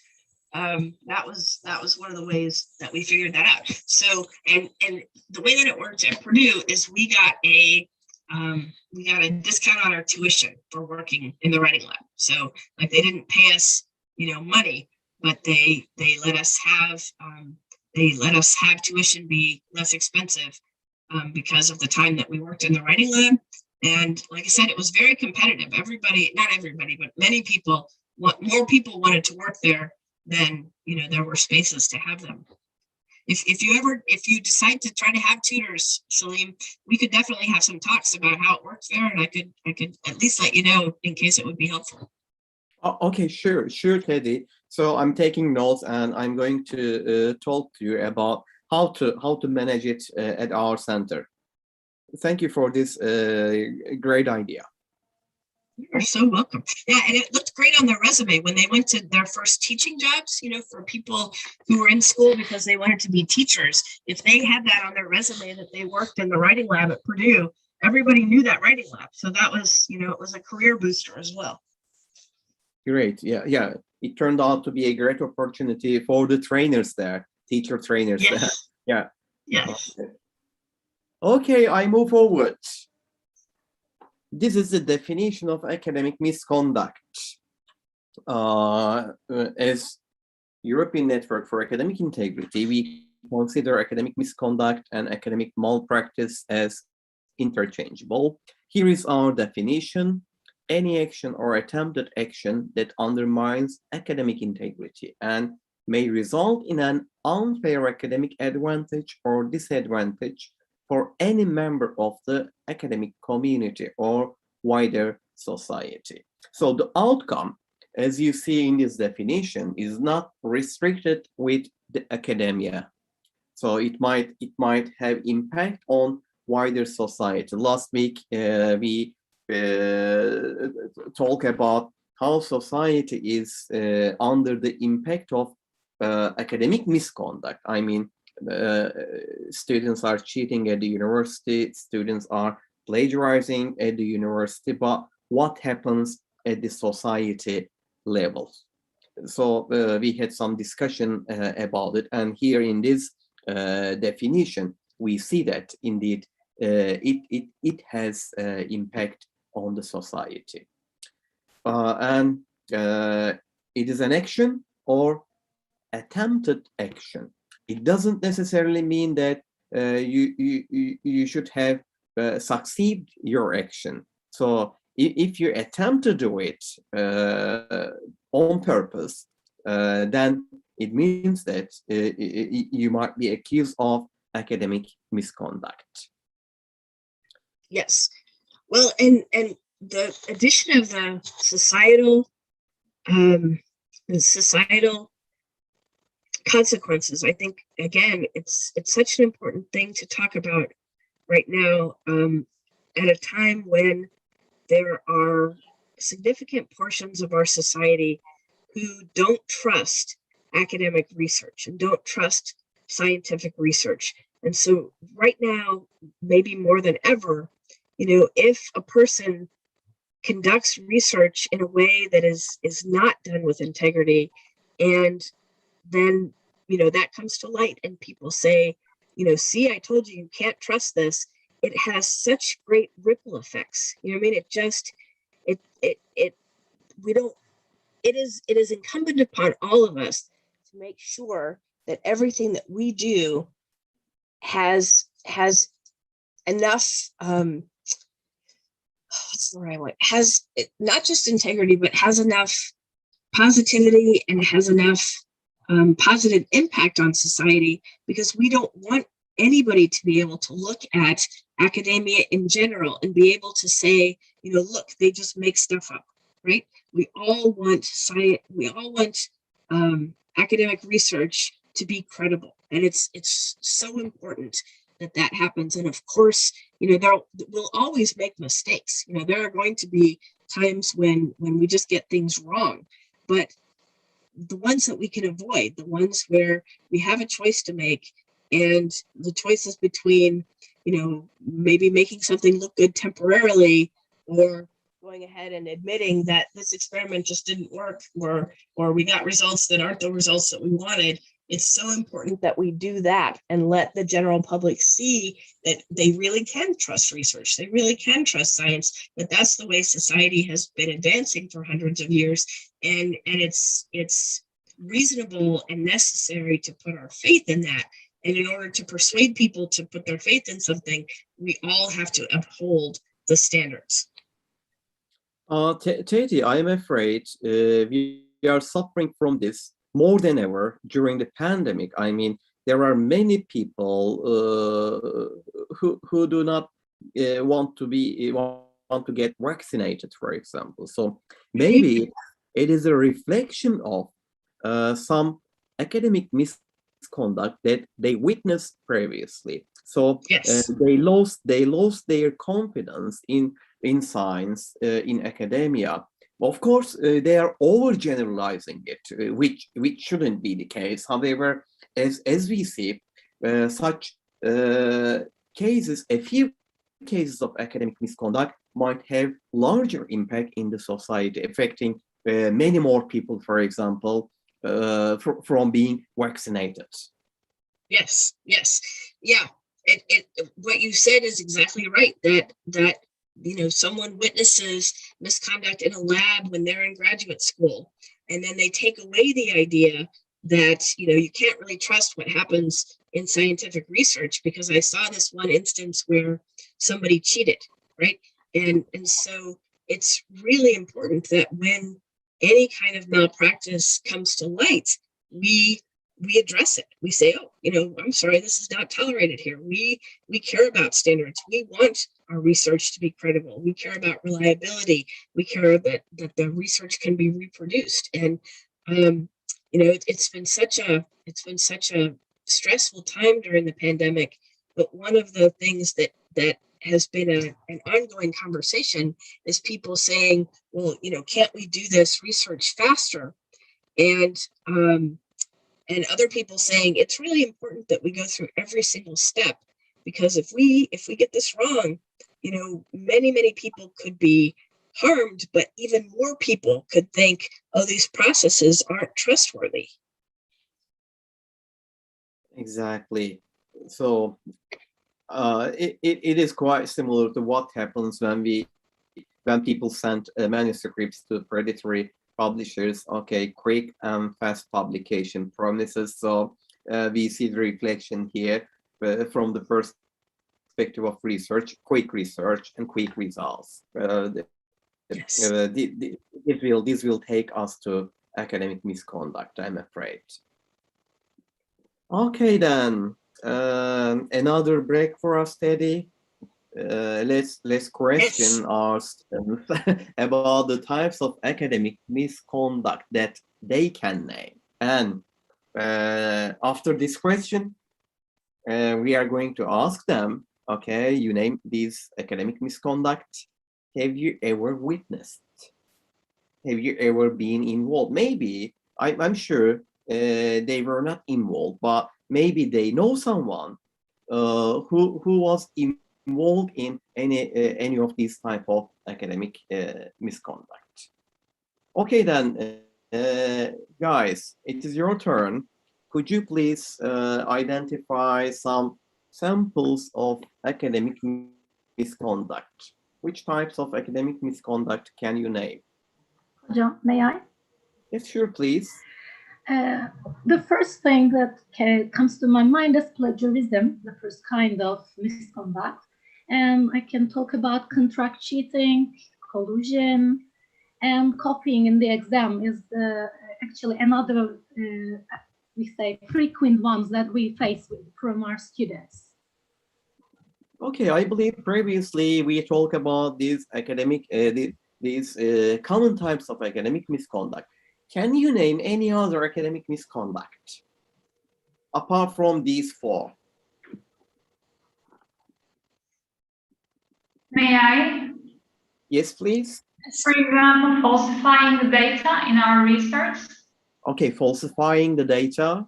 That was one of the ways that we figured that out. So, and the way that it worked at Purdue is we got a discount on our tuition for working in the writing lab. So, like, they didn't pay us, money, but they let us have tuition be less expensive because of the time that we worked in the writing lab. And like I said, it was very competitive. Not everybody, but many people, more people wanted to work there than, there were spaces to have them. If you decide to try to have tutors, Salim, we could definitely have some talks about how it works there, and I could at least let you know in case it would be helpful. Okay, sure, Teddy. So I'm taking notes, and I'm going to talk to you about how to manage it at our center. Thank you for this great idea. You're so welcome. Yeah, and it looked great on their resume when they went to their first teaching jobs, for people who were in school because they wanted to be teachers. If they had that on their resume that they worked in the writing lab at Purdue, everybody knew that writing lab. So that was, it was a career booster as well. Great. Yeah. It turned out to be a great opportunity for the trainers there, teacher trainers. Yes. Yeah. Yes. Okay, I move forward. This is the definition of academic misconduct. As European Network for Academic Integrity, we consider academic misconduct and academic malpractice as interchangeable. Here is our definition: any action or attempted action that undermines academic integrity and may result in an unfair academic advantage or disadvantage for any member of the academic community or wider society. So the outcome, as you see in this definition, is not restricted with the academia. So it might have impact on wider society. Last week, we talk about how society is under the impact of academic misconduct. I mean, students are cheating at the university, students are plagiarizing at the university, but what happens at the society level? So we had some discussion about it, and here in this definition, we see that indeed it has impact on the society. And it is an action or attempted action. It doesn't necessarily mean that you should have succeed your action. So if you attempt to do it on purpose, then it means that you might be accused of academic misconduct. Yes. Well, and the addition of the societal consequences, I think, again, it's such an important thing to talk about right now, at a time when there are significant portions of our society who don't trust academic research and don't trust scientific research. And so right now, maybe more than ever, if a person conducts research in a way that is not done with integrity, and then that comes to light and people say, see, I told you can't trust this, it has such great ripple effects. I mean, it is incumbent upon all of us to make sure that everything that we do has enough what's the right word, has not just integrity, but has enough positivity and has enough positive impact on society, because we don't want anybody to be able to look at academia in general and be able to say, look, they just make stuff up, right? We all want science, we all want academic research to be credible, and it's so important that happens. And of course, we'll always make mistakes. There are going to be times when we just get things wrong, but the ones that we can avoid, the ones where we have a choice to make, and the choices between, maybe making something look good temporarily, or going ahead and admitting that this experiment just didn't work, or we got results that aren't the results that we wanted. It's so important that we do that and let the general public see that they really can trust research. They really can trust science, that that's the way society has been advancing for hundreds of years. And it's reasonable and necessary to put our faith in that. And in order to persuade people to put their faith in something, we all have to uphold the standards. Teddi, I am afraid we are suffering from this more than ever during the pandemic. I mean, there are many people who do not want to get vaccinated, for example. So maybe it is a reflection of some academic misconduct that they witnessed previously. So Yes. they lost their confidence in science, in academia. Of course, they are overgeneralizing it, which shouldn't be the case. However, as we see, such cases, a few cases of academic misconduct might have larger impact in the society, affecting many more people, for example, from being vaccinated. Yes. Yeah. What you said is exactly right. That someone witnesses misconduct in a lab when they're in graduate school, and then they take away the idea that you can't really trust what happens in scientific research, because I saw this one instance where somebody cheated, right? And so it's really important that when any kind of malpractice comes to light, we address it. We say, I'm sorry, this is not tolerated here. We care about standards. We want our research to be credible. We care about reliability. We care that the research can be reproduced. And it's been such a stressful time during the pandemic. But one of the things that has been an ongoing conversation is people saying, well, can't we do this research faster? And other people saying it's really important that we go through every single step, because if we get this wrong, many people could be harmed, but even more people could think, oh, these processes aren't trustworthy. Exactly. So it is quite similar to what happens when people send manuscripts to predatory publishers. Okay, quick and fast publication promises. So we see the reflection here from the perspective of research, quick research and quick results. Yes. This will take us to academic misconduct, I'm afraid. Okay, then another break for us, Teddy. Let's question Yes. our students about the types of academic misconduct that they can name. And after this question, we are going to ask them, okay, you name these academic misconduct. Have you ever witnessed? Have you ever been involved? Maybe, I'm sure they were not involved, but maybe they know someone who was involved in any of these type of academic misconduct. Okay, then, guys, it is your turn. Could you please identify some samples of academic misconduct? Which types of academic misconduct can you name? Hocam, may I? Yes, sure, please. The first thing that comes to my mind is plagiarism, the first kind of misconduct. And I can talk about contract cheating, collusion, and copying in the exam is actually another, we say, frequent ones that we face from our students. Okay, I believe previously we talked about these academic, these common types of academic misconduct. Can you name any other academic misconduct apart from these four? May I? Yes, please. For example, falsifying the data in our research. Okay, falsifying the data.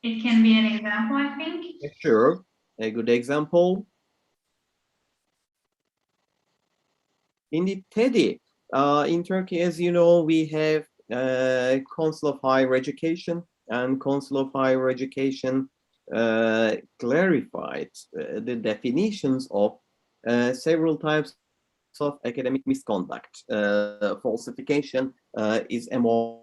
It can be an example, I think. Sure, a good example. Indeed, Teddy. In Turkey, as you know, we have Council of Higher Education, and Council of Higher Education clarified the definitions of several types of academic misconduct. Falsification is among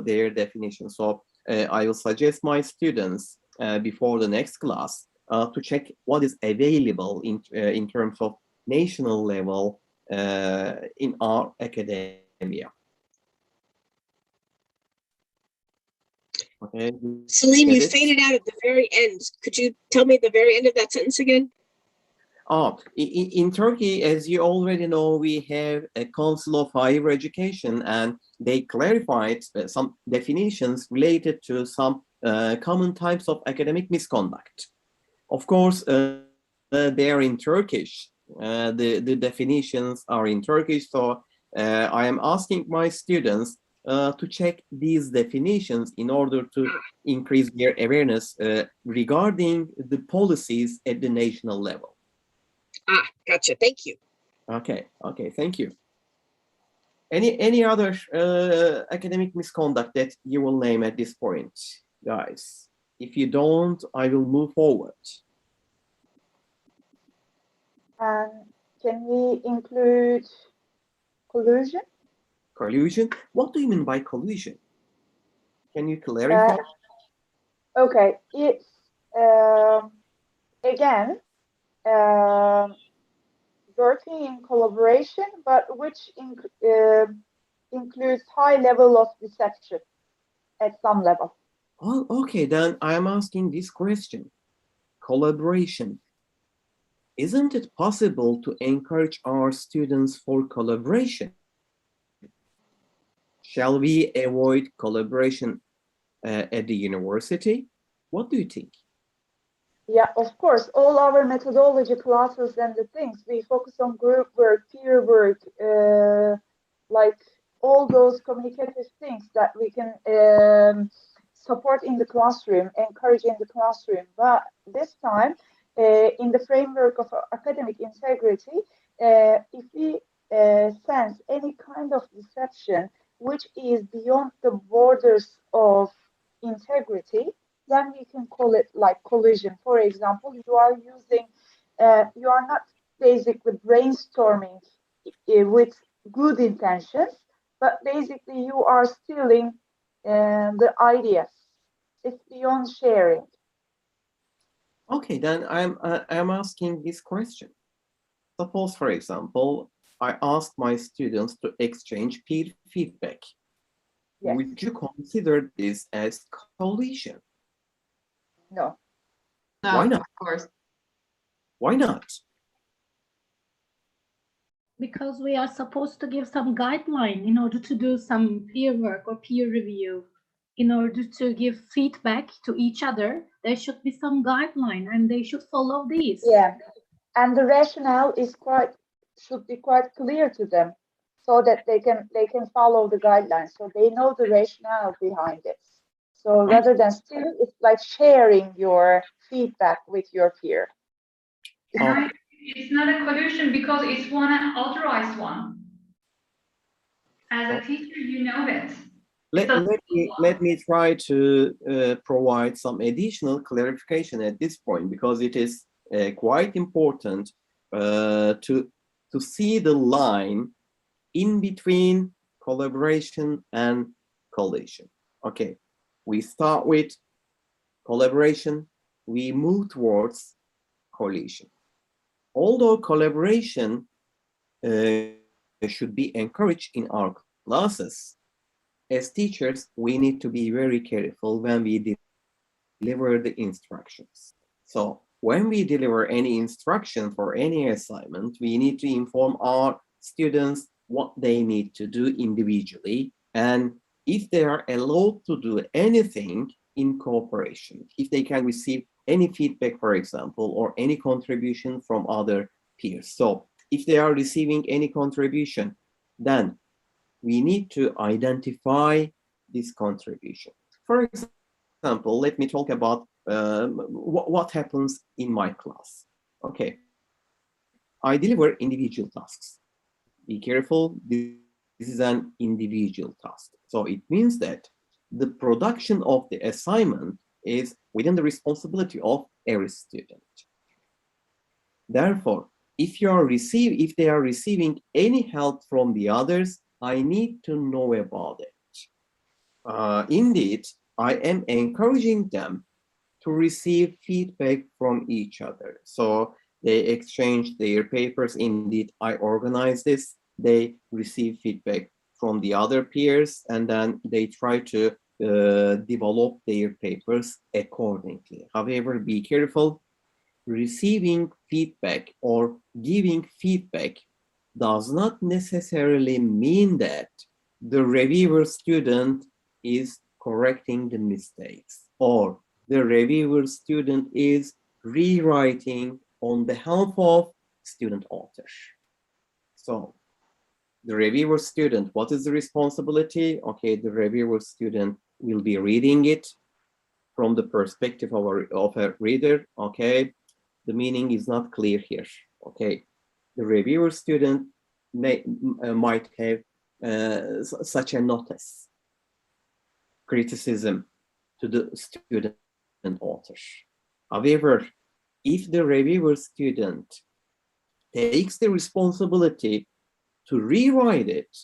their definitions. So I will suggest my students before the next class to check what is available in terms of national level in our academia. Okay. Salim, you faded out at the very end. Could you tell me the very end of that sentence again? Oh, in Turkey, as you already know, we have a Council of Higher Education, and they clarified some definitions related to some common types of academic misconduct. Of course, they are in Turkish. The definitions are in Turkish, so I am asking my students to check these definitions in order to increase their awareness regarding the policies at the national level. Ah, gotcha. Thank you. Okay, thank you. Any other academic misconduct that you will name at this point, guys? If you don't, I will move forward. Can we include collusion? Collusion? What do you mean by collusion? Can you clarify? Okay, it's again working in collaboration, but which includes high level of deception at some level. Oh, okay, then I am asking this question. Collaboration. Isn't it possible to encourage our students for collaboration? Shall we avoid collaboration at the university? What do you think? Yeah, of course, all our methodology classes and the things, we focus on group work, peer work, like all those communicative things that we can support in the classroom, encourage in the classroom. But this time, in the framework of academic integrity, if we sense any kind of deception which is beyond the borders of integrity, then we can call it like collusion. For example, you are using, you are not basically brainstorming with good intentions, but basically you are stealing the ideas. It's beyond sharing. Okay, then I'm asking this question. Suppose, for example, I ask my students to exchange peer feedback. Yes. Would you consider this as collision? No. No, Why not? of course. Why not? Because we are supposed to give some guideline in order to do some peer work or peer review. In order to give feedback to each other, there should be some guideline and they should follow these. Yeah. And the rationale is should be quite clear to them so that they can follow the guidelines, so they know the rationale behind it. So rather than still, it's like sharing your feedback with your peer. No, it's not a collusion because it's one authorized one. As a teacher, you know that. Let me try to provide some additional clarification at this point, because it is quite important to see the line in between collaboration and collision. Okay, we start with collaboration, we move towards collision. Although collaboration should be encouraged in our classes, as teachers, we need to be very careful when we deliver the instructions. So when we deliver any instruction for any assignment, we need to inform our students what they need to do individually, and if they are allowed to do anything in cooperation, if they can receive any feedback, for example, or any contribution from other peers. So if they are receiving any contribution, then we need to identify this contribution. For example, let me talk about what happens in my class. Okay, I deliver individual tasks. Be careful, this is an individual task. So it means that the production of the assignment is within the responsibility of every student. Therefore, if they are receiving any help from the others, I need to know about it. Indeed, I am encouraging them to receive feedback from each other. So they exchange their papers. Indeed, I organize this. They receive feedback from the other peers, and then they try to develop their papers accordingly. However, be careful. Receiving feedback or giving feedback does not necessarily mean that the reviewer student is correcting the mistakes, or the reviewer student is rewriting on behalf of student author. So the reviewer student, what is the responsibility? Okay, the reviewer student will be reading it from the perspective of a reader. Okay, the meaning is not clear here. Okay, the reviewer student might have such a notice, criticism to the student author. However, if the reviewer student takes the responsibility to rewrite it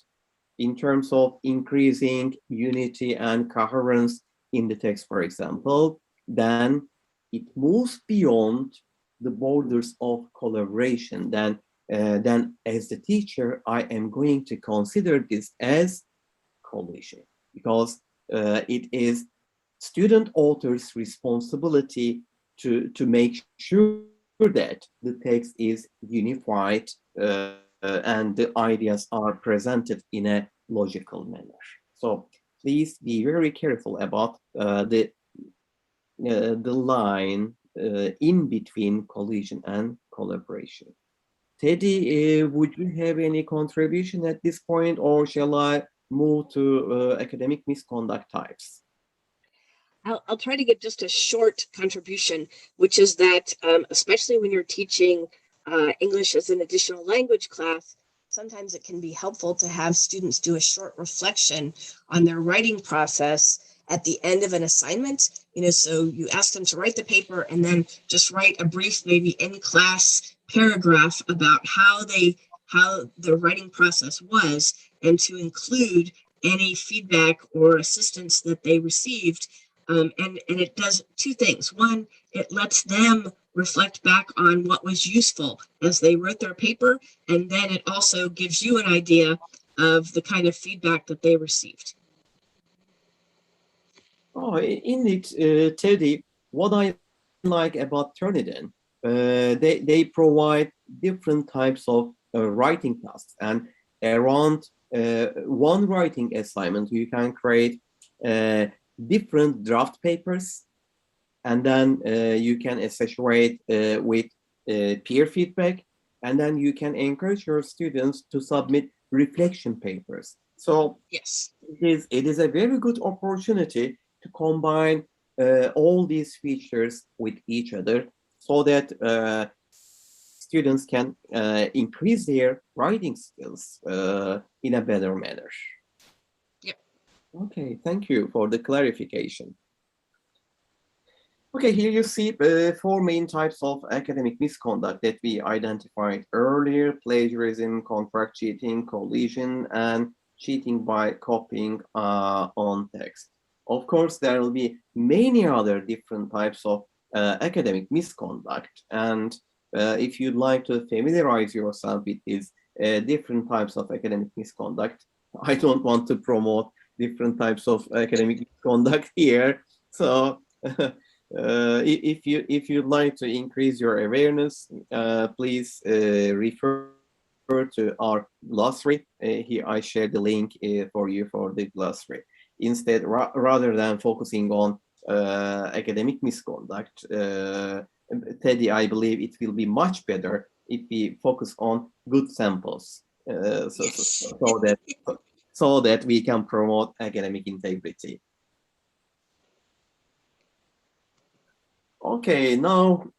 in terms of increasing unity and coherence in the text, for example, then it moves beyond the borders of collaboration. Then as the teacher, I am going to consider this as collusion, because it is student author's responsibility to make sure that the text is unified and the ideas are presented in a logical manner. So please be very careful about the line in between collusion and collaboration. Teddy, would you have any contribution at this point, or shall I move to academic misconduct types? I'll try to give just a short contribution, which is that especially when you're teaching English as an additional language class, sometimes it can be helpful to have students do a short reflection on their writing process at the end of an assignment. So you ask them to write the paper and then just write a brief, maybe in class paragraph about how the writing process was, and to include any feedback or assistance that they received And it does two things. One, it lets them reflect back on what was useful as they wrote their paper, and then it also gives you an idea of the kind of feedback that they received. Oh, indeed, Teddy, what I like about Turnitin, they provide different types of writing tasks, and around one writing assignment, you can create different draft papers, and then you can associate with peer feedback, and then you can encourage your students to submit reflection papers. So yes, it is a very good opportunity to combine all these features with each other so that students can increase their writing skills in a better manner. Yep. Okay, thank you for the clarification. Okay, here you see four main types of academic misconduct that we identified earlier: plagiarism, contract cheating, collusion, and cheating by copying on text. Of course, there will be many other different types of academic misconduct. And if you'd like to familiarize yourself with these different types of academic misconduct, I don't want to promote different types of academic misconduct here. So if you'd like to increase your awareness, please refer to our glossary. Here I share the link for you for the glossary. Instead, rather than focusing on academic misconduct, Teddy, I believe it will be much better if we focus on good samples, so that we can promote academic integrity. Okay, now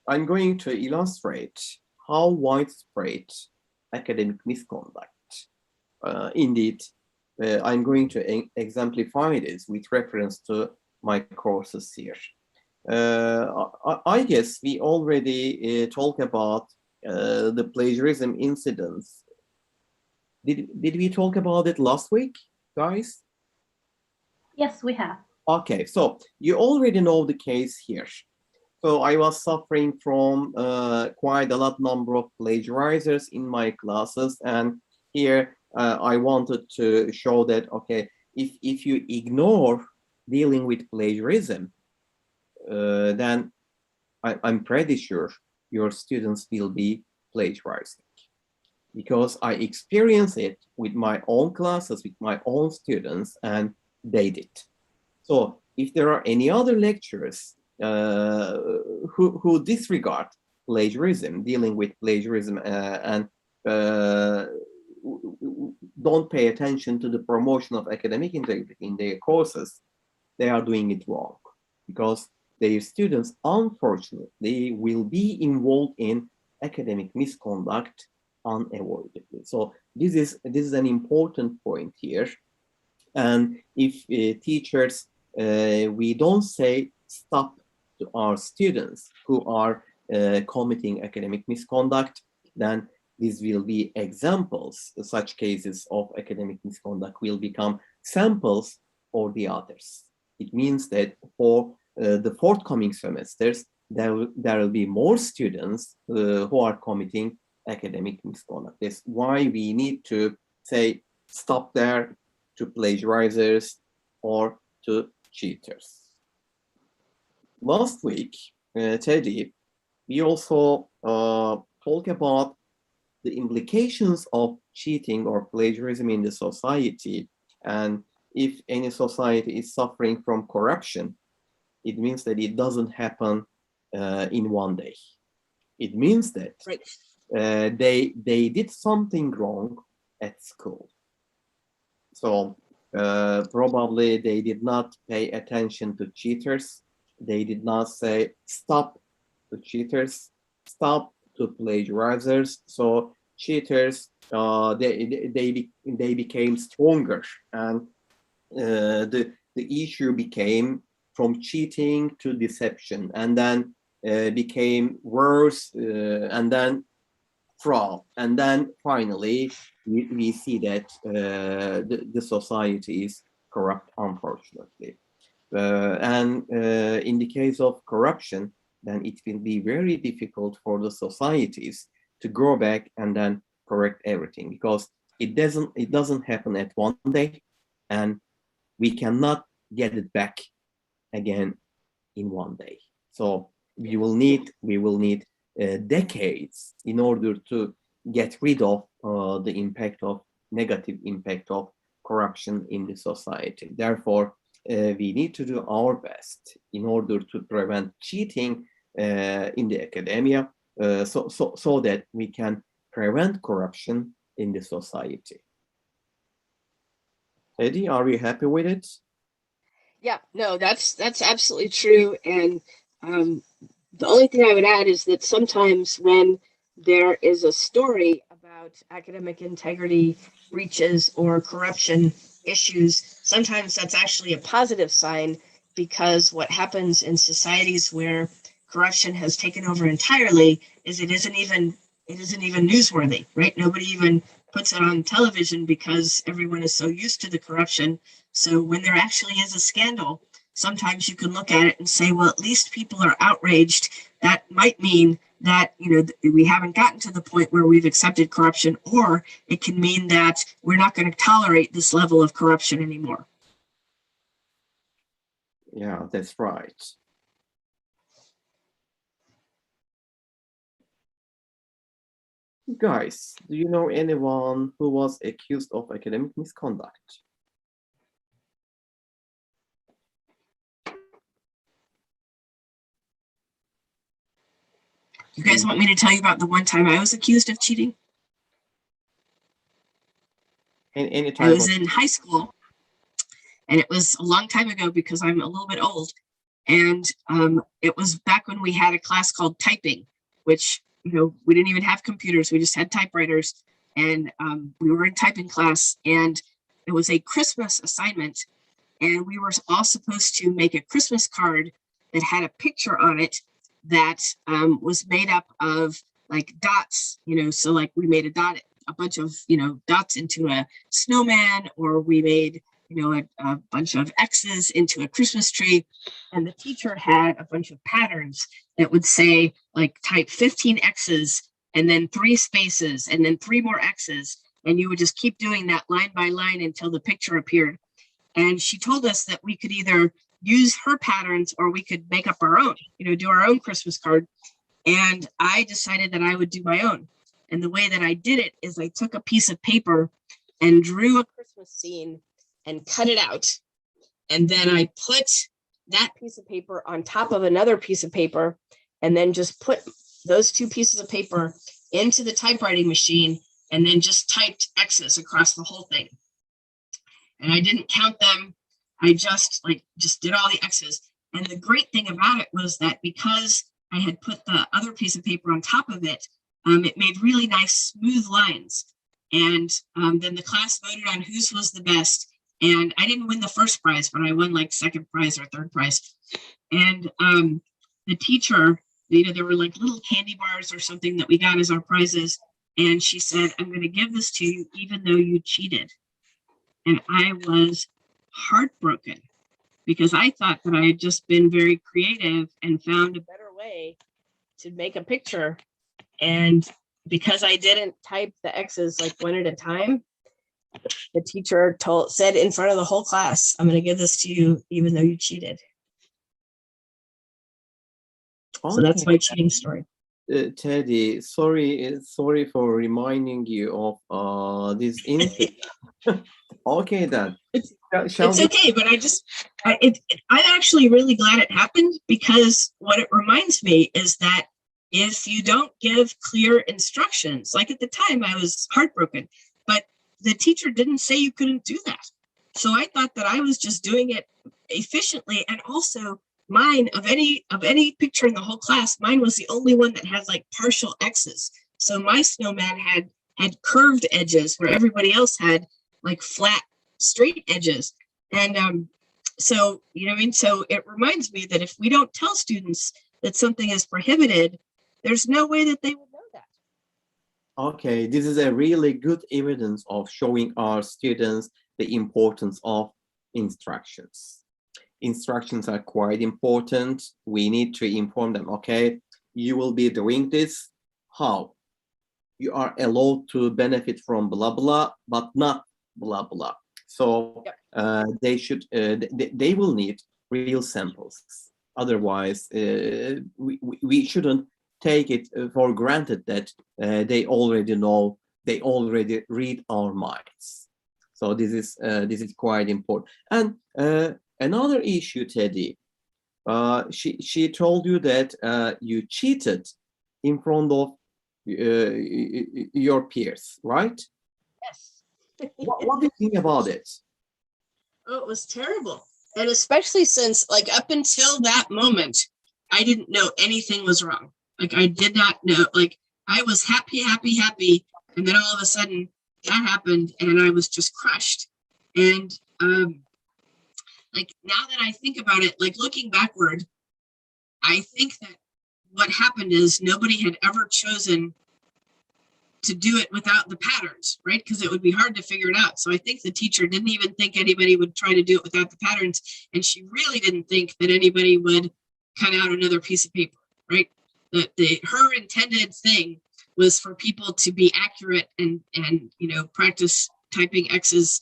I'm going to illustrate how widespread academic misconduct. Indeed, I'm going to exemplify this with reference to my courses here. I guess we already talked about the plagiarism incidents. Did we talk about it last week, guys? Yes, we have. Okay, so you already know the case here. So I was suffering from quite a lot number of plagiarizers in my classes, and here I wanted to show that, okay, if you ignore dealing with plagiarism, then I'm pretty sure your students will be plagiarizing, because I experienced it with my own classes, with my own students, and they did. So if there are any other lecturers who disregard plagiarism, dealing with plagiarism, and don't pay attention to the promotion of academic integrity in their courses, they are doing it wrong, because their students, unfortunately, will be involved in academic misconduct unavoidably. So this is an important point here. And if teachers, we don't say stop to our students who are committing academic misconduct, then these will be examples. Such cases of academic misconduct will become samples for the others. It means that for the forthcoming semesters, there will be more students who are committing academic misconduct. That's why we need to say stop there to plagiarizers or to cheaters. Last week, Teddy, we also talked about the implications of cheating or plagiarism in the society. And if any society is suffering from corruption, it means that it doesn't happen in one day. It means that they did something wrong at school. So probably they did not pay attention to cheaters. They did not say stop to cheaters, stop to plagiarizers. So cheaters, they became stronger, and the issue became from cheating to deception, and then became worse, and then fraud, and then finally we see that the society is corrupt, unfortunately. And in the case of corruption, then it will be very difficult for the societies to go back and then correct everything, because it doesn't happen at one day, and we cannot get it back again in one day. So we will need decades in order to get rid of the negative impact of corruption in the society. Therefore, we need to do our best in order to prevent cheating in the academia, so that we can prevent corruption in the society. Teddy, are you happy with it? Yeah, no, that's absolutely true. And the only thing I would add is that sometimes when there is a story about academic integrity breaches or corruption issues, sometimes that's actually a positive sign, because what happens in societies where corruption has taken over entirely is it isn't even newsworthy, right? Nobody even puts it on television because everyone is so used to the corruption. So when there actually is a scandal, sometimes you can look at it and say, well, at least people are outraged. That might mean that, you know, we haven't gotten to the point where we've accepted corruption, or it can mean that we're not going to tolerate this level of corruption anymore. Yeah, that's right. Guys, do you know anyone who was accused of academic misconduct? You guys want me to tell you about the one time I was accused of cheating? Any I time was in high school, and it was a long time ago because I'm a little bit old. And it was back when we had a class called typing, which, you know, we didn't even have computers. We just had typewriters, and we were in typing class, and it was a Christmas assignment. And we were all supposed to make a Christmas card that had a picture on it that was made up of like dots, you know, so like we made a bunch of, you know, dots into a snowman, or we made, you know, a bunch of X's into a Christmas tree. And the teacher had a bunch of patterns that would say, like, type 15 X's and then 3 spaces and then 3 more X's. And you would just keep doing that line by line until the picture appeared. And she told us that we could either use her patterns or we could make up our own, you know, do our own Christmas card. And I decided that I would do my own. And the way that I did it is I took a piece of paper and drew a Christmas scene and cut it out. And then I put that piece of paper on top of another piece of paper, and then just put those 2 pieces of paper into the typewriting machine, and then just typed X's across the whole thing. And I didn't count them. I just did all the X's. And the great thing about it was that because I had put the other piece of paper on top of it, it made really nice smooth lines. And then the class voted on whose was the best. And I didn't win the first prize, but I won like second prize or third prize. And the teacher, you know, there were like little candy bars or something that we got as our prizes. And she said, I'm going to give this to you even though you cheated. And I was heartbroken, because I thought that I had just been very creative and found a better way to make a picture. And because I didn't type the X's like one at a time, the teacher said in front of the whole class, I'm going to give this to you even though you cheated. Okay. So that's my cheating story. Teddy, sorry for reminding you of this incident. Okay, then. It's okay, but I'm actually really glad it happened, because what it reminds me is that if you don't give clear instructions, like at the time I was heartbroken, but the teacher didn't say you couldn't do that. So I thought that I was just doing it efficiently. And also mine, of any picture in the whole class, mine was the only one that had like partial X's. So my snowman had curved edges where everybody else had like flat, straight edges. And so, you know what I mean? So it reminds me that if we don't tell students that something is prohibited, there's no way that they would know that. Okay, this is a really good evidence of showing our students the importance of instructions. Instructions are quite important. We need to inform them, okay, you will be doing this. How? You are allowed to benefit from blah, blah, but not blah, blah. So they should, they will need real samples. Otherwise, we shouldn't take it for granted that they already know, they already read our minds. So this is quite important. And another issue, Teddy, she told you that you cheated in front of your peers, right? Yes. What do you think about it? Oh, it was terrible. And especially since, like, up until that moment, I didn't know anything was wrong. Like, I did not know, like, I was happy. And then all of a sudden that happened and I was just crushed. And, like, now that I think about it, like, looking backward, I think that what happened is nobody had ever chosen to do it without the patterns, right? Because it would be hard to figure it out. So I think the teacher didn't even think anybody would try to do it without the patterns. And she really didn't think that anybody would cut out another piece of paper, right? Her intended thing was for people to be accurate and you know, practice typing X's,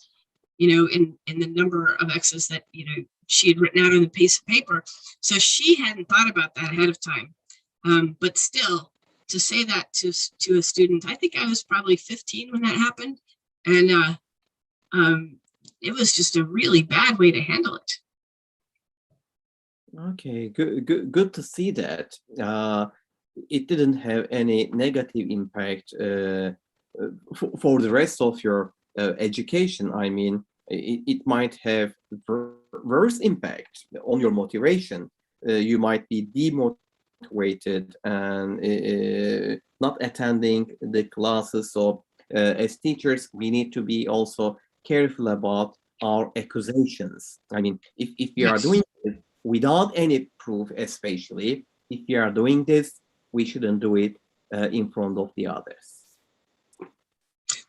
you know, in the number of X's that, you know, she had written out on the piece of paper. So she hadn't thought about that ahead of time. But still, to say that to a student, I think I was probably 15 when that happened. And it was just a really bad way to handle it. Okay, good to see that. It didn't have any negative impact for the rest of your education. I mean, it might have worse impact on your motivation. You might be demotivated and not attending the classes. So as teachers, we need to be also careful about our accusations. I mean, if we are doing it without any proof, especially if we are doing this, we shouldn't do it in front of the others.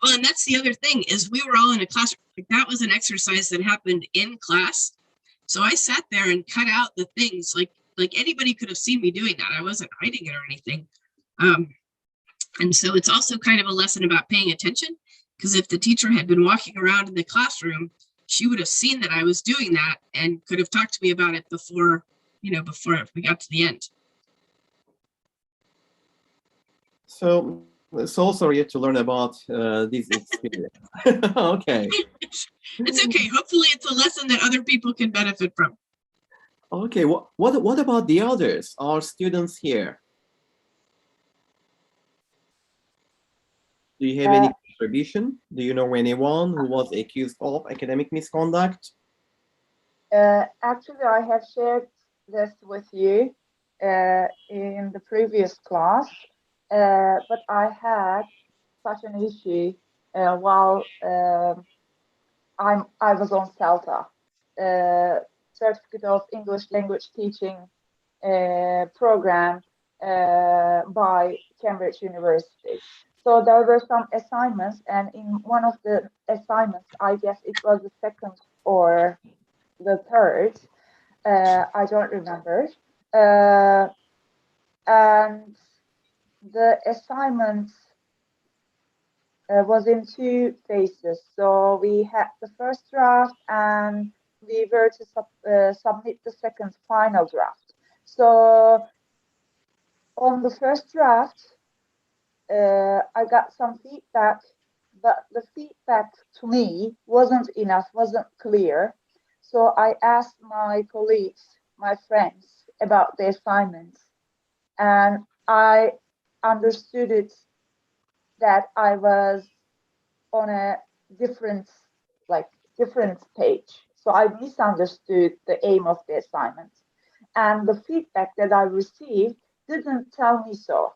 Well, and that's the other thing is we were all in a classroom. That was an exercise that happened in class. So I sat there and cut out the things like anybody could have seen me doing that. I wasn't hiding it or anything. And so it's also kind of a lesson about paying attention, because if the teacher had been walking around in the classroom, she would have seen that I was doing that and could have talked to me about it before, you know, before we got to the end. So sorry to learn about this experience. Okay. It's okay. Hopefully it's a lesson that other people can benefit from. Okay, what about the others, our students here? Do you have any contribution? Do you know anyone who was accused of academic misconduct? Actually, I have shared this with you in the previous class, but I had such an issue while I was on CELTA, Certificate of English Language Teaching program by Cambridge University. So there were some assignments, and in one of the assignments, I guess it was the second or the third, I don't remember. And the assignment was in two phases. So we had the first draft and we were to submit the second final draft. So on the first draft, I got some feedback, but the feedback to me wasn't enough, wasn't clear. So I asked my colleagues, my friends, about the assignments, and I understood it that I was on a different page. So I misunderstood the aim of the assignment, and the feedback that I received didn't tell me so.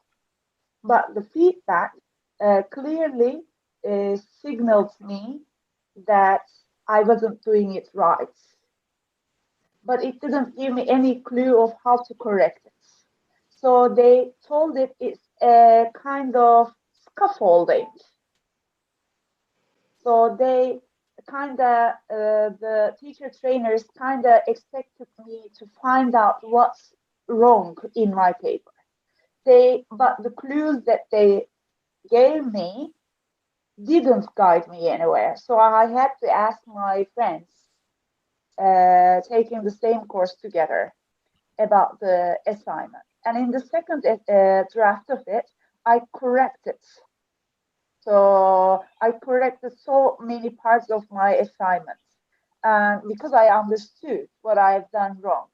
But the feedback clearly signaled me that I wasn't doing it right. But it didn't give me any clue of how to correct it. So they told it it's a kind of scaffolding. So they the teacher trainers kind of expected me to find out what's wrong in my paper. But the clues that they gave me didn't guide me anywhere. So I had to ask my friends taking the same course together about the assignment. And in the second draft of it, I corrected. So I corrected so many parts of my assignments because I understood what I've done wrong.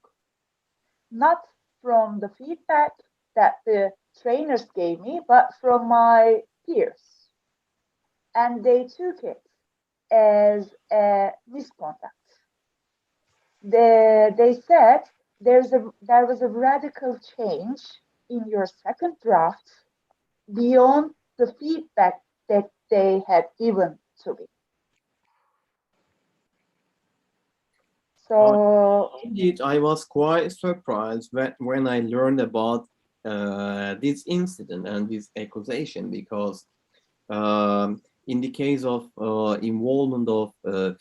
Not from the feedback that the trainers gave me, but from my peers. And they took it as a misconduct. They said there was a radical change in your second draft beyond the feedback that they had given to me. So indeed, I was quite surprised when I learned about this incident and this accusation, because in the case of involvement of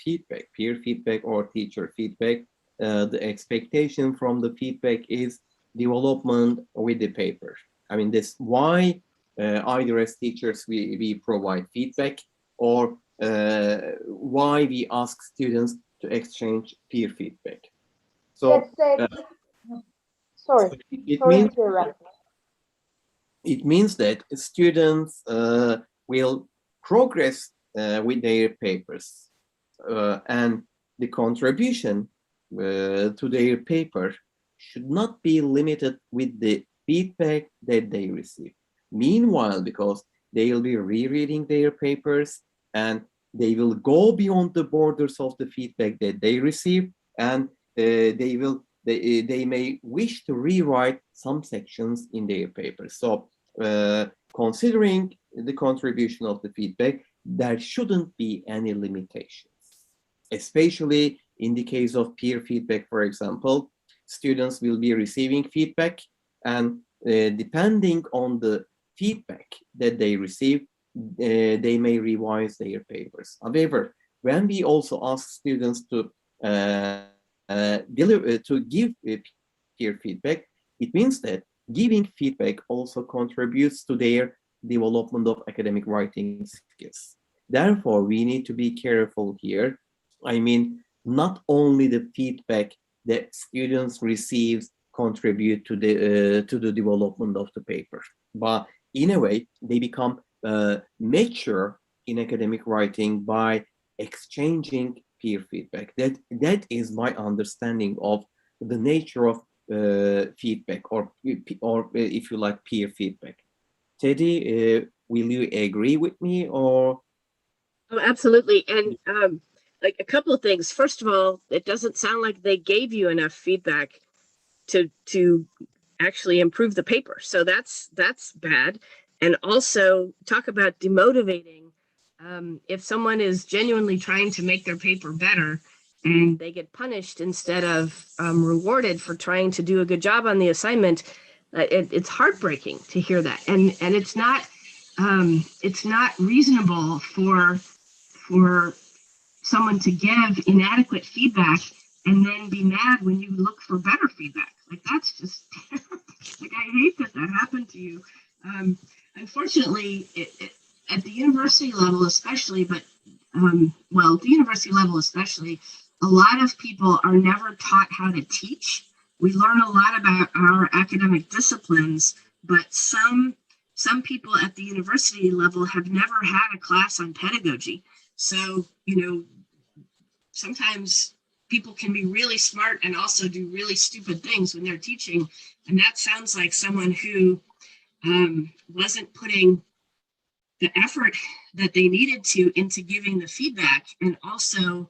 feedback, peer feedback or teacher feedback, the expectation from the feedback is development with the paper. I mean, that's why either as teachers we provide feedback, or why we ask students to exchange peer feedback. So sorry it means that students will progress with their papers, and the contribution to their paper should not be limited with the feedback that they receive. Meanwhile, because they will be rereading their papers and they will go beyond the borders of the feedback that they receive, and they may wish to rewrite some sections in their papers. So considering the contribution of the feedback, there shouldn't be any limitations, especially in the case of peer feedback. For example, students will be receiving feedback, and depending on the feedback that they receive, they may revise their papers. However, when we also ask students to give peer feedback, it means that giving feedback also contributes to their development of academic writing skills. Therefore, we need to be careful here. I mean, not only the feedback that students receive contribute to the development of the paper, but in a way, they become mature in academic writing by exchanging peer feedback. That is my understanding of the nature of feedback, or if you like, peer feedback. Teddi, will you agree with me, or? Oh, absolutely. And like a couple of things. First of all, it doesn't sound like they gave you enough feedback to actually improve the paper. So that's bad. And also talk about demotivating. If someone is genuinely trying to make their paper better and they get punished instead of rewarded for trying to do a good job on the assignment, it's heartbreaking to hear that. And it's not reasonable for someone to give inadequate feedback and then be mad when you look for better feedback. Like, that's just like, I hate that happened to you. Unfortunately, at the university level especially, but the university level especially, a lot of people are never taught how to teach. We learn a lot about our academic disciplines, but some people at the university level have never had a class on pedagogy. So, sometimes people can be really smart and also do really stupid things when they're teaching. And that sounds like someone who wasn't putting the effort that they needed to into giving the feedback, and also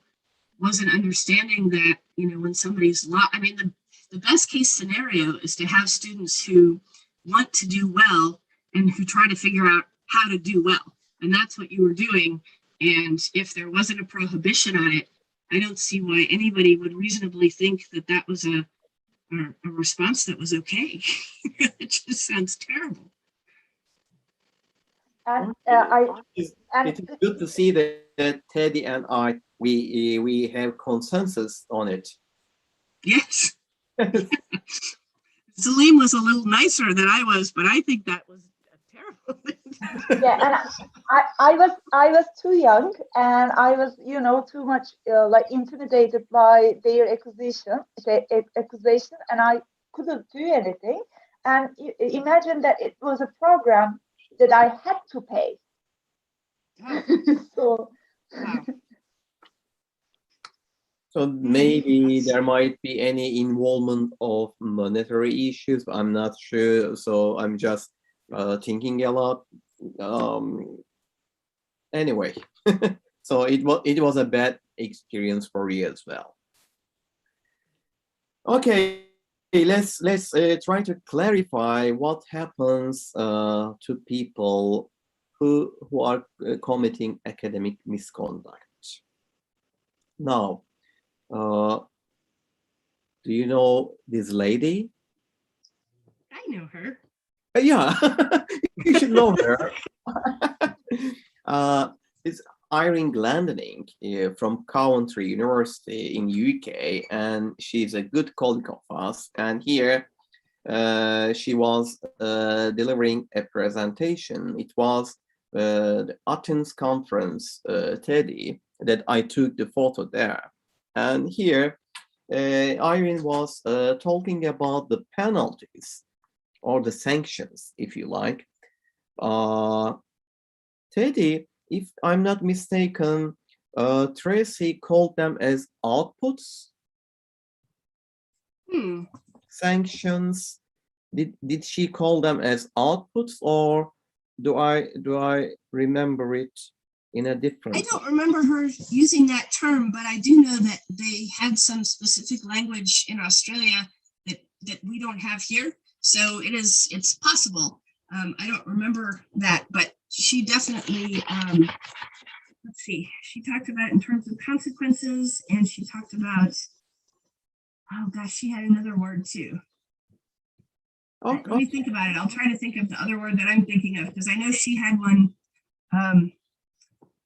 wasn't understanding that, when somebody's the best case scenario is to have students who want to do well and who try to figure out how to do well. And that's what you were doing. And if there wasn't a prohibition on it, I don't see why anybody would reasonably think that was a response that was okay. It just sounds terrible. And It is good to see that Teddi and I we have consensus on it. Yes. Salim was a little nicer than I was, but I think that was a terrible thing. Yeah, and I was too young, and I was, you know, too much like intimidated by their accusation, and I couldn't do anything. And imagine that it was a program that I had to pay. Oh, So wow. So maybe there might be any involvement of monetary issues, but I'm not sure. So I'm just thinking a lot. Anyway, so it was a bad experience for you as well. Okay, let's try to clarify what happens to people who are committing academic misconduct. Now, do you know this lady? I know her. Yeah, you should know her. It's Irene Glendening from Coventry University in UK, and she's a good colleague of us. And here she was delivering a presentation. It was the Athens conference, Teddi, that I took the photo there. And here, Irene was talking about the penalties or the sanctions, if you like. Teddi, if I'm not mistaken, Tracy called them as outputs, sanctions. Did she call them as outputs, or do I remember it in a different? I don't remember her using that term, but I do know that they had some specific language in Australia that we don't have here. So it's possible. I don't remember that, but she definitely, let's see, she talked about in terms of consequences, and she talked about, oh gosh, she had another word too. Okay. Let me think about it. I'll try to think of the other word that I'm thinking of, because I know she had one.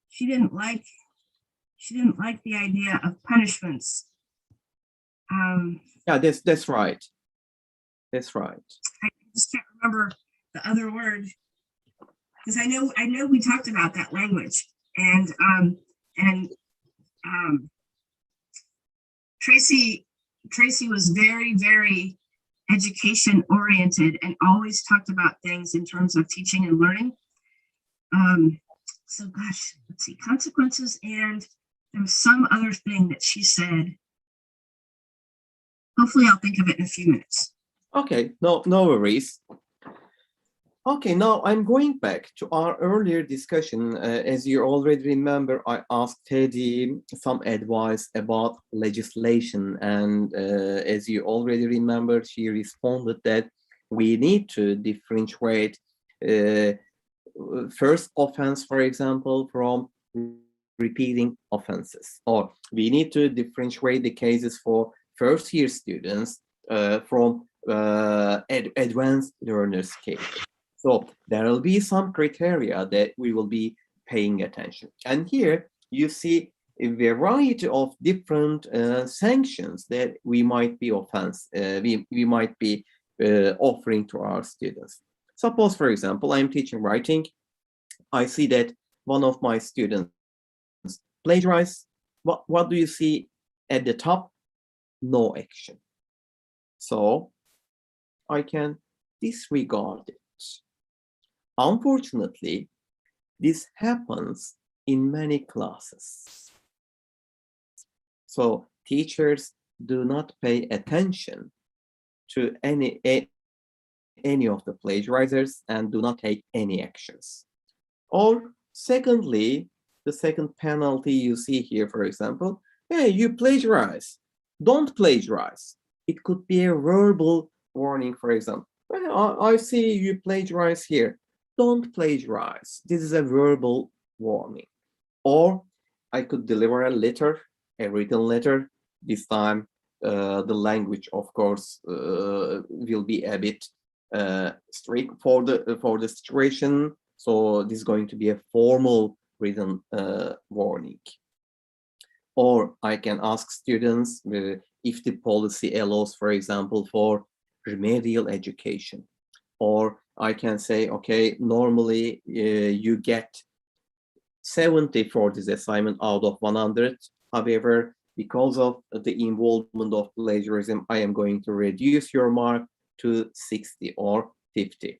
She didn't like the idea of punishments. Yeah, that's right. That's right. I just can't remember the other word, because I know we talked about that language, and Tracy was very, very education oriented and always talked about things in terms of teaching and learning. So gosh, let's see, consequences, and there was some other thing that she said. Hopefully I'll think of it in a few minutes. Okay, no worries. Okay, now I'm going back to our earlier discussion. As you already remember, I asked Teddi some advice about legislation, and as you already remember, she responded that we need to differentiate first offense, for example, from repeating offenses, or we need to differentiate the cases for first-year students from advanced learners cases. So there will be some criteria that we will be paying attention. And here you see a variety of different sanctions that we might be we might be offering to our students. Suppose, for example, I'm teaching writing. I see that one of my students plagiarized. What do you see at the top? No action. So I can disregard it. Unfortunately, this happens in many classes. So teachers do not pay attention to any of the plagiarizers and do not take any actions. Or secondly, the second penalty you see here, for example, hey, you plagiarize. Don't plagiarize. It could be a verbal warning, for example. Well, I see you plagiarize here. Don't plagiarize. This is a verbal warning. Or I could deliver a letter, a written letter. This time, the language, of course, will be a bit strict for the situation. So this is going to be a formal written warning. Or I can ask students if the policy allows, for example, for remedial education. Or I can say, okay, normally you get 70 for this assignment out of 100. However, because of the involvement of plagiarism, I am going to reduce your mark to 60 or 50.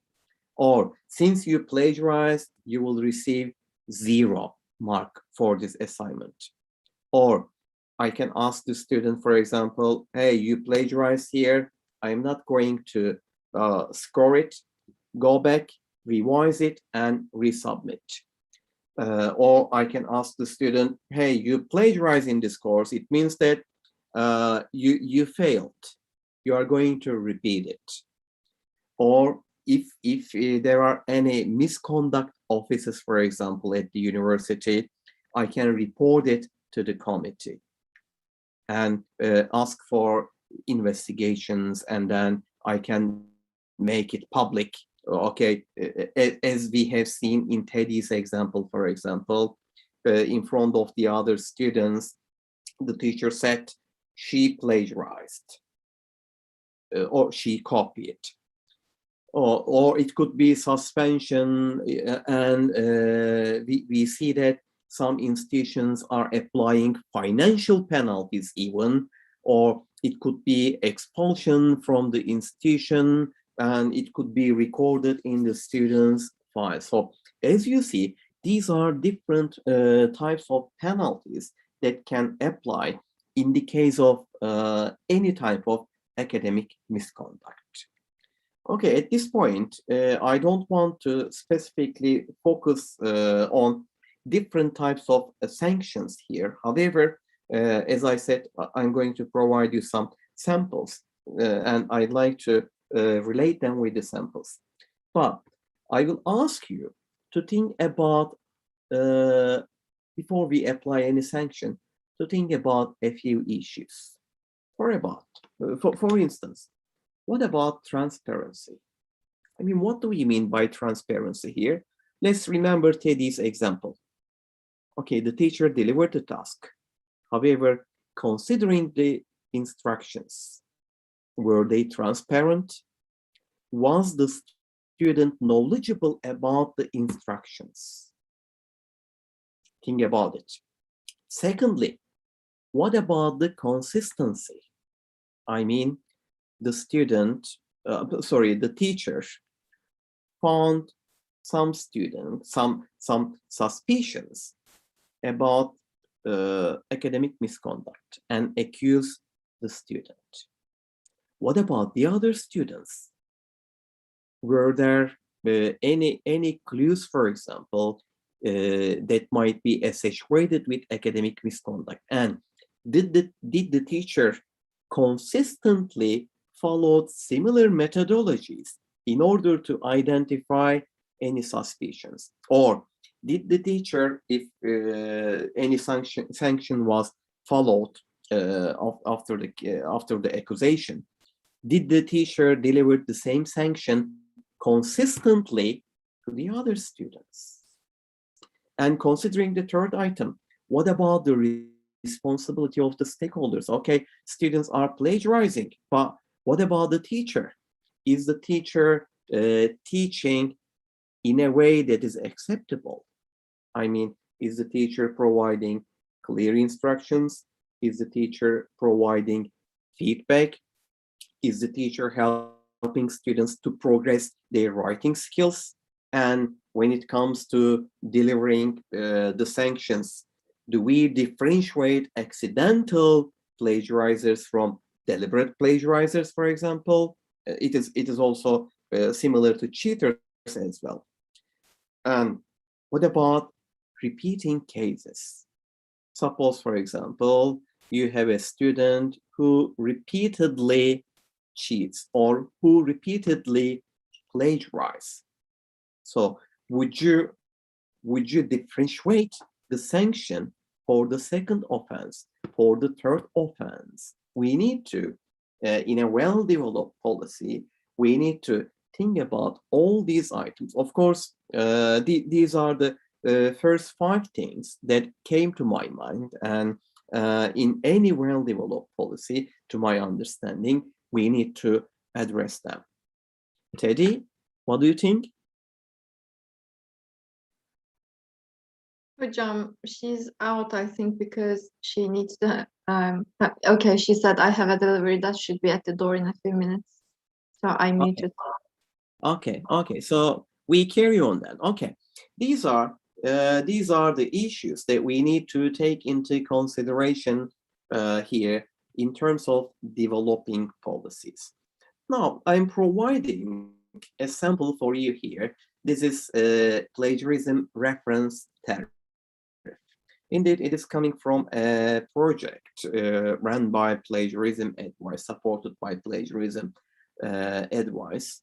Or since you plagiarized, you will receive 0 mark for this assignment. Or I can ask the student, for example, hey, you plagiarized here. I'm not going to score it. Go back, revise it, and resubmit. Or I can ask the student, hey, you plagiarized in this course. It means that you failed. You are going to repeat it. Or if there are any misconduct offices, for example, at the university, I can report it to the committee and ask for investigations, and then I can make it public. Okay, as we have seen in Teddi's example, for example, in front of the other students, the teacher said she plagiarized or she copied. Or it could be suspension, and we see that some institutions are applying financial penalties even, or it could be expulsion from the institution, and it could be recorded in the student's file. So as you see, these are different types of penalties that can apply in the case of any type of academic misconduct. Okay, at this point, I don't want to specifically focus on different types of sanctions here. However, as I said, I'm going to provide you some samples, and I'd like to relate them with the samples. But I will ask you to think about, before we apply any sanction, to think about a few issues. For instance, what about transparency? I mean, what do we mean by transparency here? Let's remember Teddi's example. Okay, the teacher delivered the task. However, considering the instructions, were they transparent? Was the student knowledgeable about the instructions? Think about it. Secondly, what about the consistency? I mean, the teacher found some suspicions about academic misconduct and accused the student. What about the other students? Were there any clues, for example, that might be associated with academic misconduct? And did the teacher consistently followed similar methodologies in order to identify any suspicions? Or did the teacher, if any sanction was followed after the accusation, did the teacher deliver the same sanction consistently to the other students? And considering the third item, what about the responsibility of the stakeholders? Okay, students are plagiarizing, but what about the teacher? Is the teacher teaching in a way that is acceptable? I mean, is the teacher providing clear instructions? Is the teacher providing feedback? Is the teacher helping students to progress their writing skills? And when it comes to delivering the sanctions, do we differentiate accidental plagiarizers from deliberate plagiarizers, for example? It is also similar to cheaters as well. And what about repeating cases? Suppose, for example, you have a student who repeatedly cheats or who repeatedly plagiarizes. So would you differentiate the sanction for the second offense, for the third offense? We need to, in a well-developed policy, we need to think about all these items. Of course, these are the first 5 things that came to my mind, and in any well-developed policy, to my understanding, we need to address them. Teddy, what do you think? Hocam, she's out, I think, because she needs to. Okay, she said, I have a delivery that should be at the door in a few minutes. So I muted. Okay, so we carry on then. Okay, these are the issues that we need to take into consideration here in terms of developing policies. Now, I'm providing a sample for you here. This is a plagiarism reference tariff. Indeed, it is coming from a project run by Plagiarism Advice, supported by Plagiarism Advice.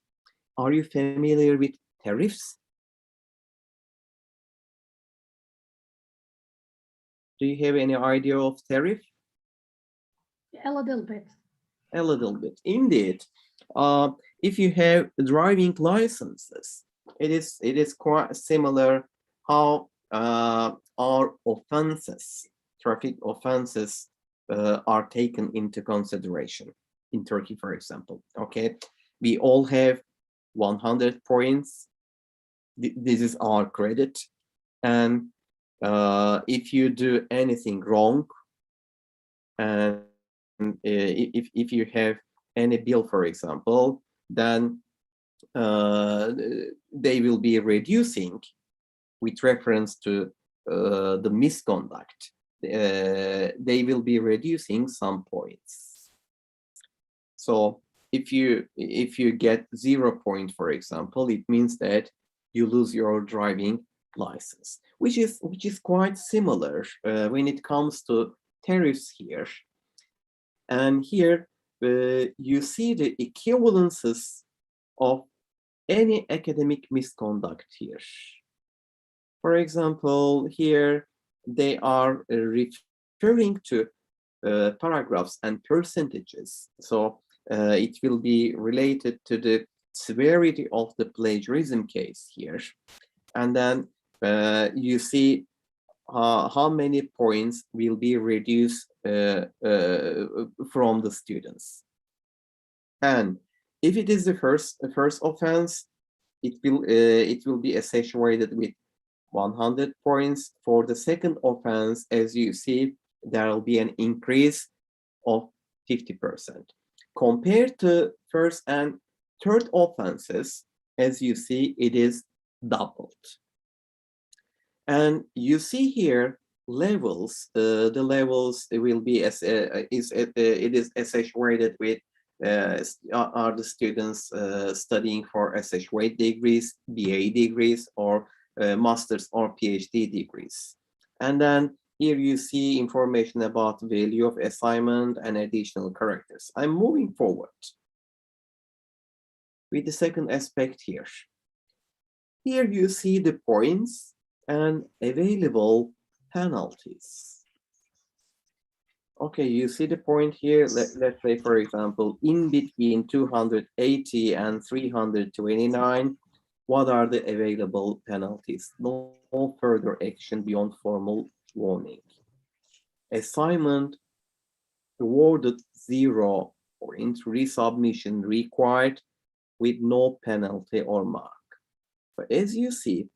Are you familiar with tariffs? Do you have any idea of tariff? A little bit. A little bit. Indeed. If you have driving licenses, it is quite similar how our offenses, traffic offenses, are taken into consideration in Turkey, for example. Okay, we all have 100 points. This is our credit, and if you do anything wrong, and if you have any bill, for example, then they will be reducing with reference to the misconduct. They will be reducing some points. So if you get 0 point, for example, it means that you lose your driving license, which is quite similar when it comes to tariffs here. And here you see the equivalences of any academic misconduct here. For example, here they are referring to paragraphs and percentages. So it will be related to the severity of the plagiarism case here. And then you see how many points will be reduced from the students. And if it is the first offense, it will be accentuated with 100 points. For the second offense, as you see, there will be an increase of 50%. Compared to first and third offenses, as you see, it is doubled. And you see here levels. The levels will be it is accentuated with are the students studying for SH degrees, BA degrees, or master's or PhD degrees. And then here you see information about value of assignment and additional characters. I'm moving forward with the second aspect here. Here you see the points and available penalties. Okay, you see the point here. Let's say, for example, in between 280 and 329, what are the available penalties? No further action beyond formal warning. Assignment awarded 0 point, resubmission required with no penalty or mark. But as you see,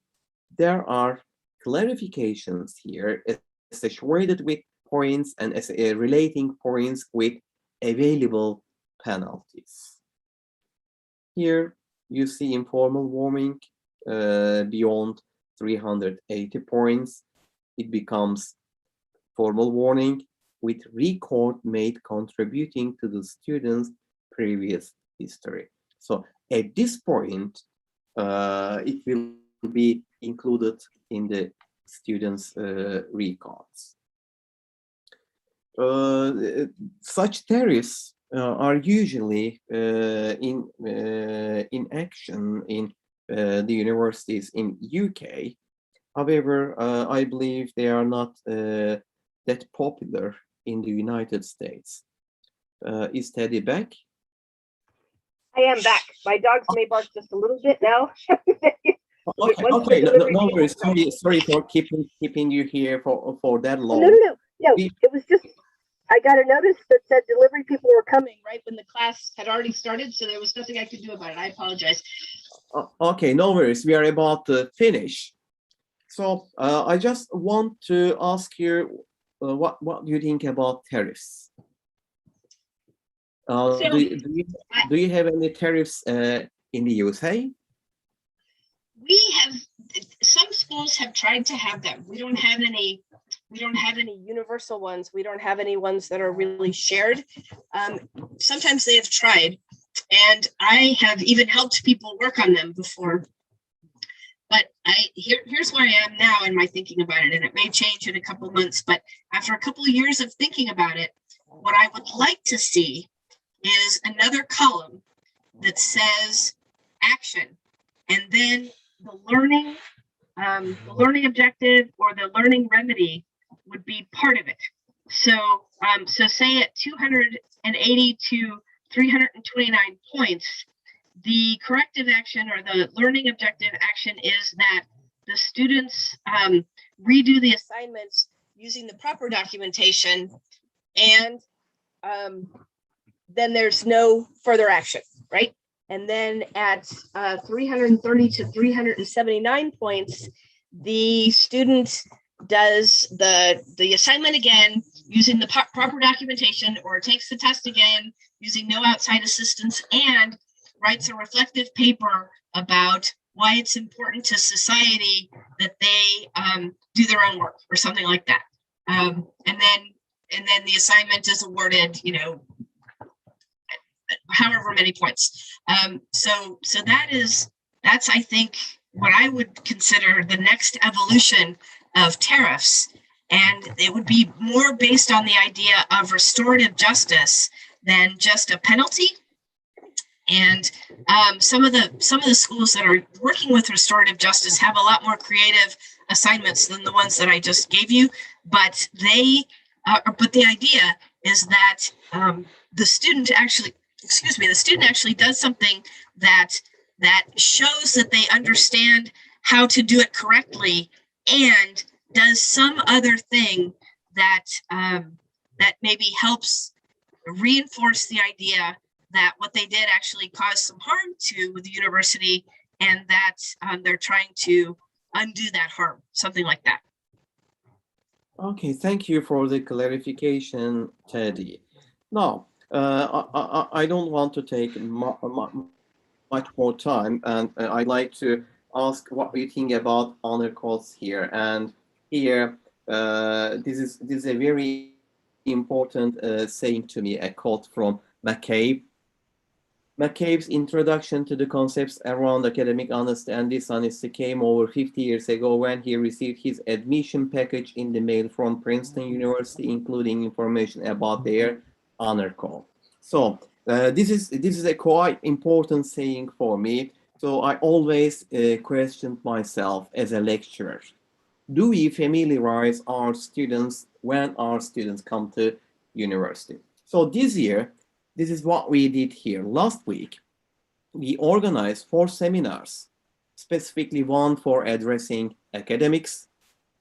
there are clarifications here associated with points and relating points with available penalties. Here you see informal warning beyond 380 points. It becomes formal warning with record made contributing to the student's previous history. So at this point, it will be included in the student's records. Such tariffs are usually in action in the universities in UK. However, I believe they are not that popular in the United States. Is Teddy back? I am back. My dogs may bark just a little bit now. Okay, no worries. Sorry for keeping you here for that long. No. No, we it was just, I got a notice that said delivery people were coming right when the class had already started, so there was nothing I could do about it. I apologize. okay, no worries. We are about to finish. So I just want to ask you, what do you think about tariffs? So, Do you have any tariffs in the USA? we have, some schools have tried to have them. We don't have any universal ones. We don't have any ones that are really shared. Sometimes they have tried, and I have even helped people work on them before. But here's where I am now in my thinking about it, and it may change in a couple of months, but after a couple of years of thinking about it, what I would like to see is another column that says action, and then the learning objective or the learning remedy would be part of it. So, so say at 280 to 329 points, the corrective action or the learning objective action is that the students redo the assignments using the proper documentation, and then there's no further action, right? And then at 330 to 379 points, the student does the assignment again using the proper documentation, or takes the test again using no outside assistance, and writes a reflective paper about why it's important to society that they do their own work or something like that. And then the assignment is awarded, you know, however many points. So that's I think what I would consider the next evolution of tariffs, and it would be more based on the idea of restorative justice than just a penalty. And some of the schools that are working with restorative justice have a lot more creative assignments than the ones that I just gave you, but the idea is that the student actually does something that shows that they understand how to do it correctly, and does some other thing that that maybe helps reinforce the idea that what they did actually caused some harm to the university, and that they're trying to undo that harm, something like that. Okay, thank you for the clarification, Teddy. Now, I don't want to take much more time, and I'd like to ask what you think about honor codes here. And here, this is a very important saying to me, a quote from McCabe. McCabe's introduction to the concepts around academic honesty and dishonesty came over 50 years ago when he received his admission package in the mail from Princeton University, including information about their honor code. So this is a quite important saying for me. So I always questioned myself as a lecturer. Do we familiarize our students when our students come to university? So this year, this is what we did here. Last week, we organized 4 seminars, specifically one for addressing academics,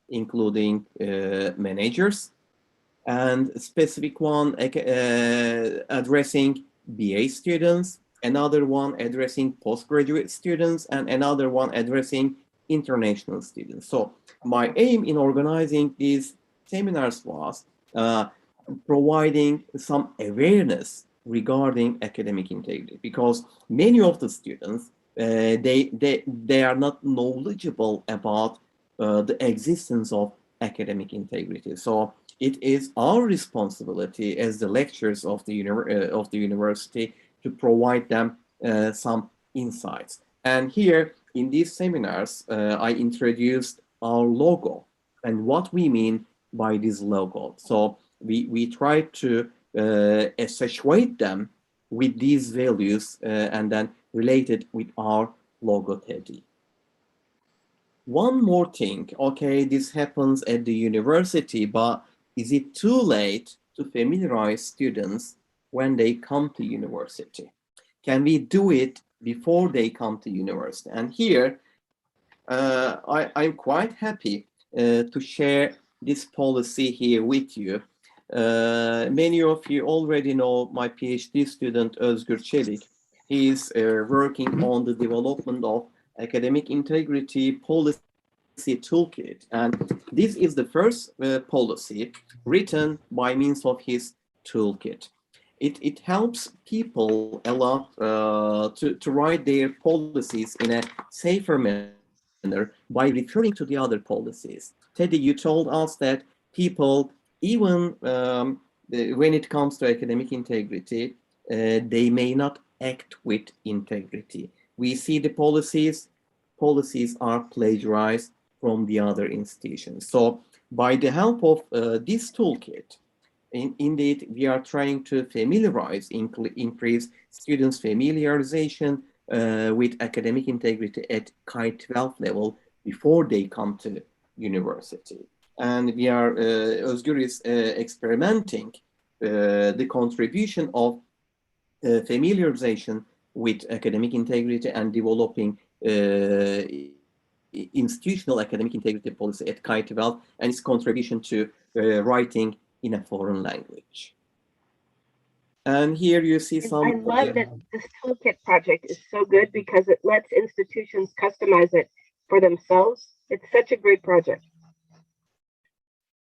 including managers, and a specific one addressing BA students, another one addressing postgraduate students, and another one addressing international students. So my aim in organizing these seminars was providing some awareness regarding academic integrity, because many of the students they are not knowledgeable about the existence of academic integrity. So it is our responsibility as the lecturers of the university to provide them some insights. And here in these seminars, I introduced our logo and what we mean by this logo. So we try to associate them with these values and then relate it with our logo, Teddy. One more thing, okay, this happens at the university, but is it too late to familiarize students when they come to university? Can we do it before they come to university? And here, I'm quite happy to share this policy here with you. Many of you already know my PhD student, Özgür Çelik. He is working on the development of academic integrity policy toolkit. And this is the first policy written by means of his toolkit. It helps people a lot to write their policies in a safer manner by referring to the other policies. Teddy, you told us that people, even when it comes to academic integrity, they may not act with integrity. We see the policies are plagiarized from the other institutions. So by the help of this toolkit, indeed, we are trying to familiarize, increase students' familiarization with academic integrity at K-12 level before they come to university. And we are, Özgür is experimenting the contribution of familiarization with academic integrity and developing institutional academic integrity policy at K-12 and its contribution to writing in a foreign language. And here you see some. I love that this toolkit project is so good because it lets institutions customize it for themselves. It's such a great project.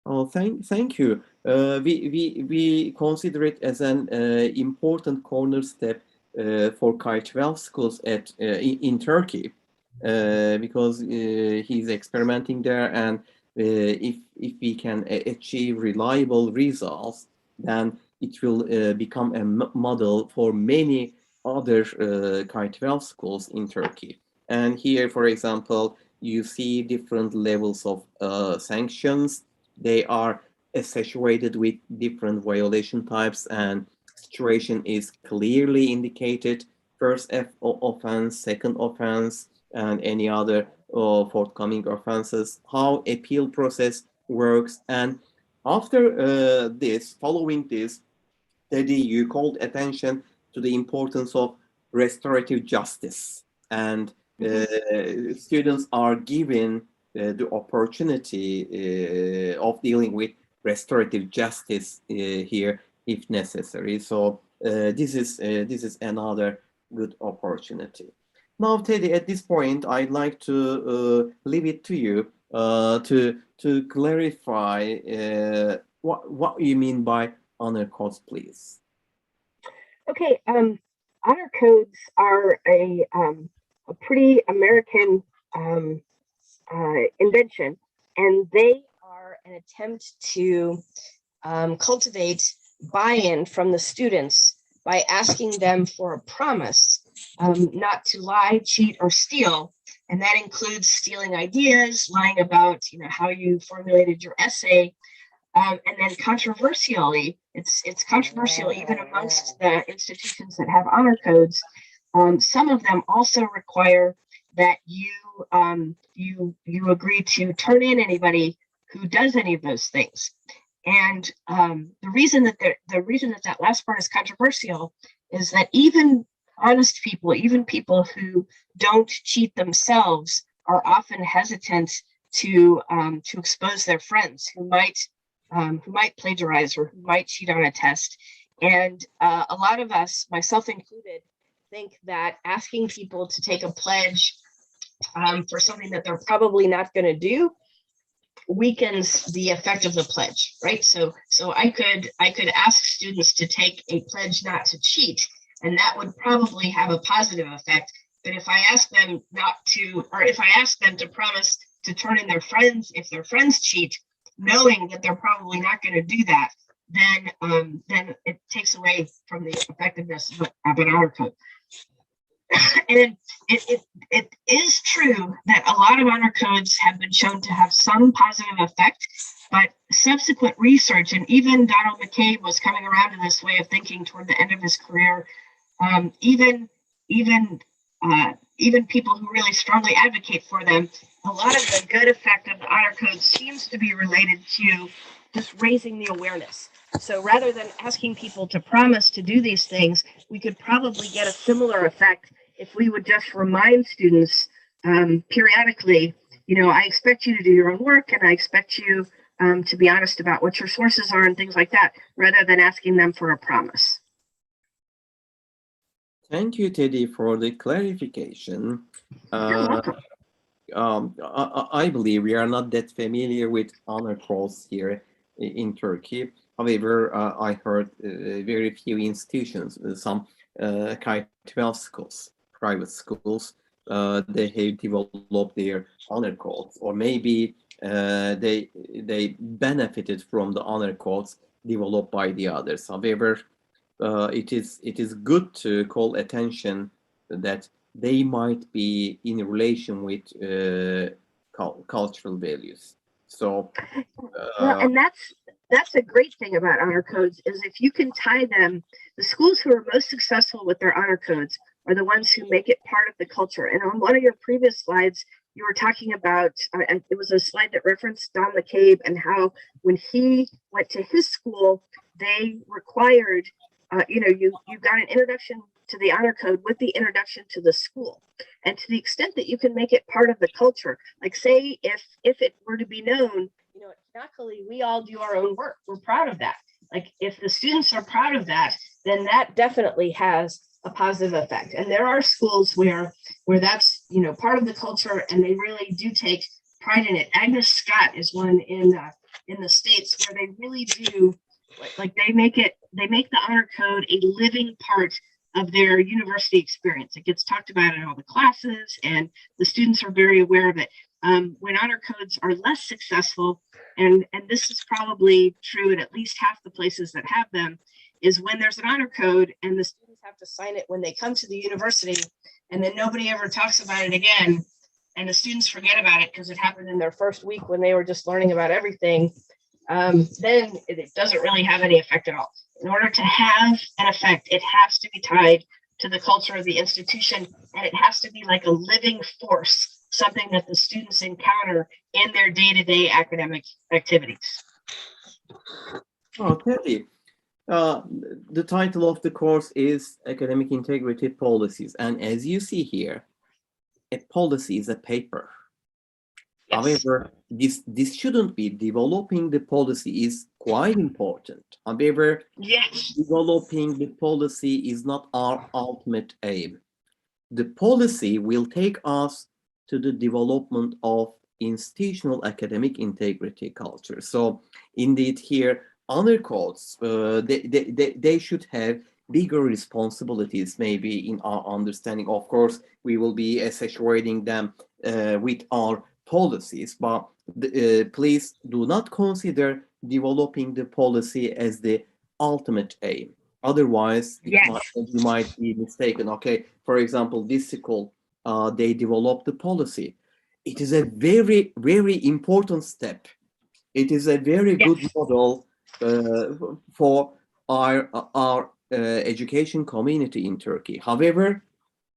Oh, thank you. We consider it as an important corner step for K-12 schools in Turkey because he's experimenting there, and if we can achieve reliable results, then it will become a model for many other K-12 schools in Turkey. And here, for example, you see different levels of sanctions. They are associated with different violation types, and situation is clearly indicated: first offense, second offense, and any other forthcoming offenses, how appeal process works. And after following this, Teddy, you called attention to the importance of restorative justice, and students are given the opportunity of dealing with restorative justice here if necessary. So this is another good opportunity. Now, Teddy, at this point, I'd like to leave it to you to clarify what you mean by honor codes, please. Okay, honor codes are a pretty American invention, and they are an attempt to cultivate buy-in from the students by asking them for a promise not to lie, cheat, or steal. And that includes stealing ideas, lying about how you formulated your essay. And then controversially, it's controversial even amongst the institutions that have honor codes. Some of them also require that you agree to turn in anybody who does any of those things. And the reason that last part is controversial is that even honest people, even people who don't cheat themselves, are often hesitant to expose their friends who might plagiarize or who might cheat on a test. And a lot of us, myself included, think that asking people to take a pledge for something that they're probably not going to do weakens the effect of the pledge, right? So I could ask students to take a pledge not to cheat, and that would probably have a positive effect. But if I ask them not to, or if I ask them to promise to turn in their friends if their friends cheat, knowing that they're probably not going to do that, then it takes away from the effectiveness of an honor code. And it is true that a lot of honor codes have been shown to have some positive effect, but subsequent research, and even Donald McCabe was coming around to this way of thinking toward the end of his career. Even people who really strongly advocate for them, a lot of the good effect of the honor code seems to be related to just raising the awareness. So rather than asking people to promise to do these things, we could probably get a similar effect if we would just remind students periodically, I expect you to do your own work, and I expect you to be honest about what your sources are and things like that, rather than asking them for a promise. Thank you, Teddy, for the clarification. You're welcome. I believe we are not that familiar with honor codes here in Turkey. However, I heard very few institutions, some K-12 schools, private schools, they have developed their honor codes, or maybe they benefited from the honor codes developed by the others. However, it is good to call attention that they might be in relation with cultural values. So, well, and that's a great thing about honor codes, is if you can tie them, the schools who are most successful with their honor codes are the ones who make it part of the culture. And on one of your previous slides, you were talking about, it was a slide that referenced Don McCabe and how when he went to his school, they required, you got an introduction to the honor code with the introduction to the school. And to the extent that you can make it part of the culture, like say if it were to be known, at Knockley, we all do our own work. We're proud of that. Like if the students are proud of that, then that definitely has a positive effect. And there are schools where that's, part of the culture, and they really do take pride in it. Agnes Scott is one in the States where they really do, like they make the honor code a living part of their university experience. It gets talked about in all the classes, and the students are very aware of it. When honor codes are less successful, and this is probably true at least half the places that have them, is when there's an honor code and the students have to sign it when they come to the university, and then nobody ever talks about it again, and the students forget about it because it happened in their first week when they were just learning about everything, then it doesn't really have any effect at all. In order to have an effect, it has to be tied to the culture of the institution, and it has to be like a living force, something that the students encounter in their day-to-day academic activities. Oh, Teddy, the title of the course is Academic Integrity Policies, and as you see here, a policy is a paper. Yes. However, this shouldn't be. Developing the policy is quite important. However, yes, developing the policy is not our ultimate aim. The policy will take us to the development of institutional academic integrity culture. So indeed here, honor codes, they should have bigger responsibilities, maybe in our understanding. Of course, we will be associating them with our policies, but please do not consider developing the policy as the ultimate aim. Otherwise, yes, you might be mistaken. Okay, for example, this school, they developed the policy. It is a very, very important step. It is a very good model for our education community in Turkey. However,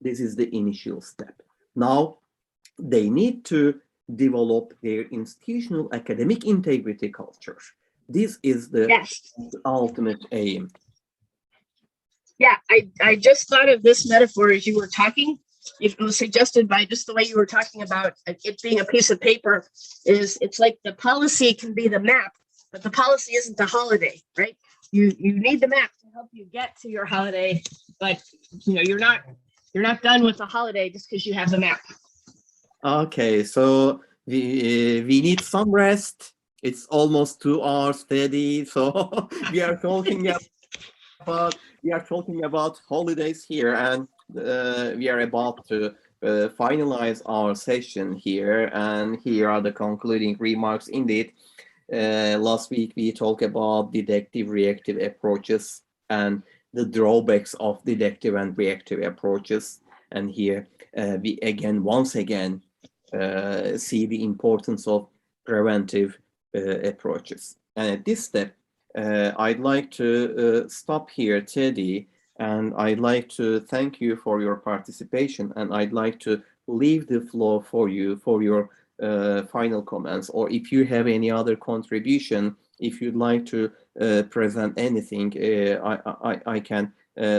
this is the initial step. Now, they need to develop their institutional academic integrity culture. This is the ultimate aim. Yeah, I just thought of this metaphor as you were talking. It was suggested by just the way you were talking about it being a piece of paper. It's like the policy can be the map, but the policy isn't the holiday, right? You need the map to help you get to your holiday, but you're not done with the holiday just because you have the map. Okay, so we need some rest. It's almost 2 hours, Teddy. So we are talking about holidays here, and we are about to finalize our session here. And here are the concluding remarks. Indeed, last week we talked about deductive reactive approaches and the drawbacks of deductive and reactive approaches. And here we once again see the importance of preventive approaches. And at this step, I'd like to stop here, Teddy, and I'd like to thank you for your participation, and I'd like to leave the floor for you for your final comments, or if you have any other contribution, if you'd like to present anything, I can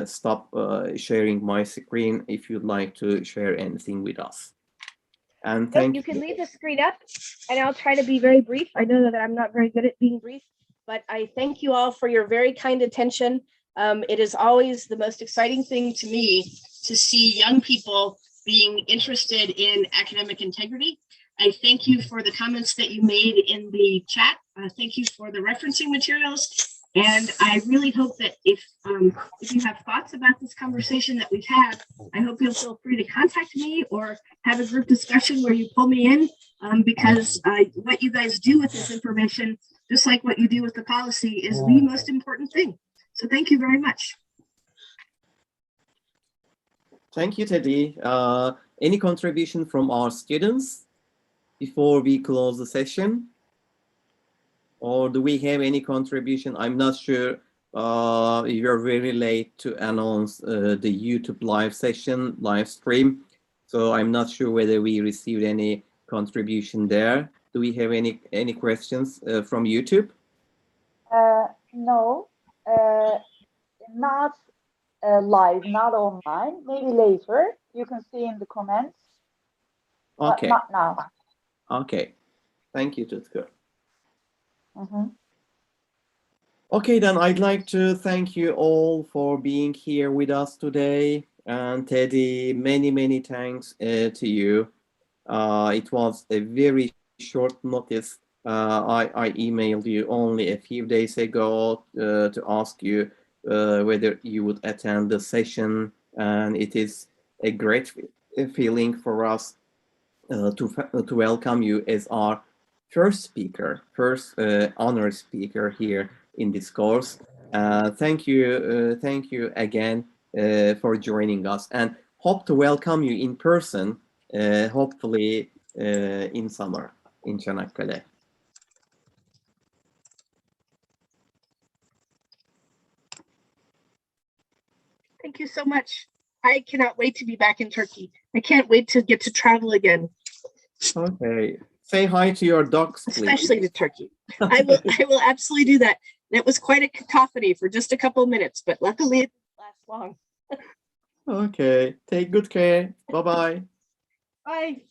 stop sharing my screen if you'd like to share anything with us. And Nope, thank you can leave the screen up, and I'll try to be very brief. I know that I'm not very good at being brief, but I thank you all for your very kind attention. It is always the most exciting thing to me to see young people being interested in academic integrity. I thank you for the comments that you made in the chat. Thank you for the referencing materials. And I really hope that if you have thoughts about this conversation that we've had, I hope you'll feel free to contact me or have a group discussion where you pull me in, because what you guys do with this information, just like what you do with the policy, is the most important thing. So thank you very much. Thank you, Teddy. Any contribution from our students before we close the session? Or do we have any contribution? I'm not sure. You're very late to announce the YouTube live session, live stream. So I'm not sure whether we received any contribution there. Do we have any questions from YouTube? No, not live, not online. Maybe later. You can see in the comments. Okay. But not now. Okay. Thank you, Tutku. Mm-hmm. Okay, then I'd like to thank you all for being here with us today. And Teddy, many thanks to you. It was a very short notice. I emailed you only a few days ago to ask you whether you would attend the session. And it is a great feeling for us to welcome you as our first speaker, first honorary speaker here in this course. Thank you again for joining us, and hope to welcome you in person, hopefully in summer in Çanakkale. Thank you so much. I cannot wait to be back in Turkey. I can't wait to get to travel again. Okay. Say hi to your dogs, please. Especially to Turkey. I will absolutely do that. That was quite a cacophony for just a couple of minutes, but luckily it didn't last long. Okay. Take good care. Bye-bye. Bye.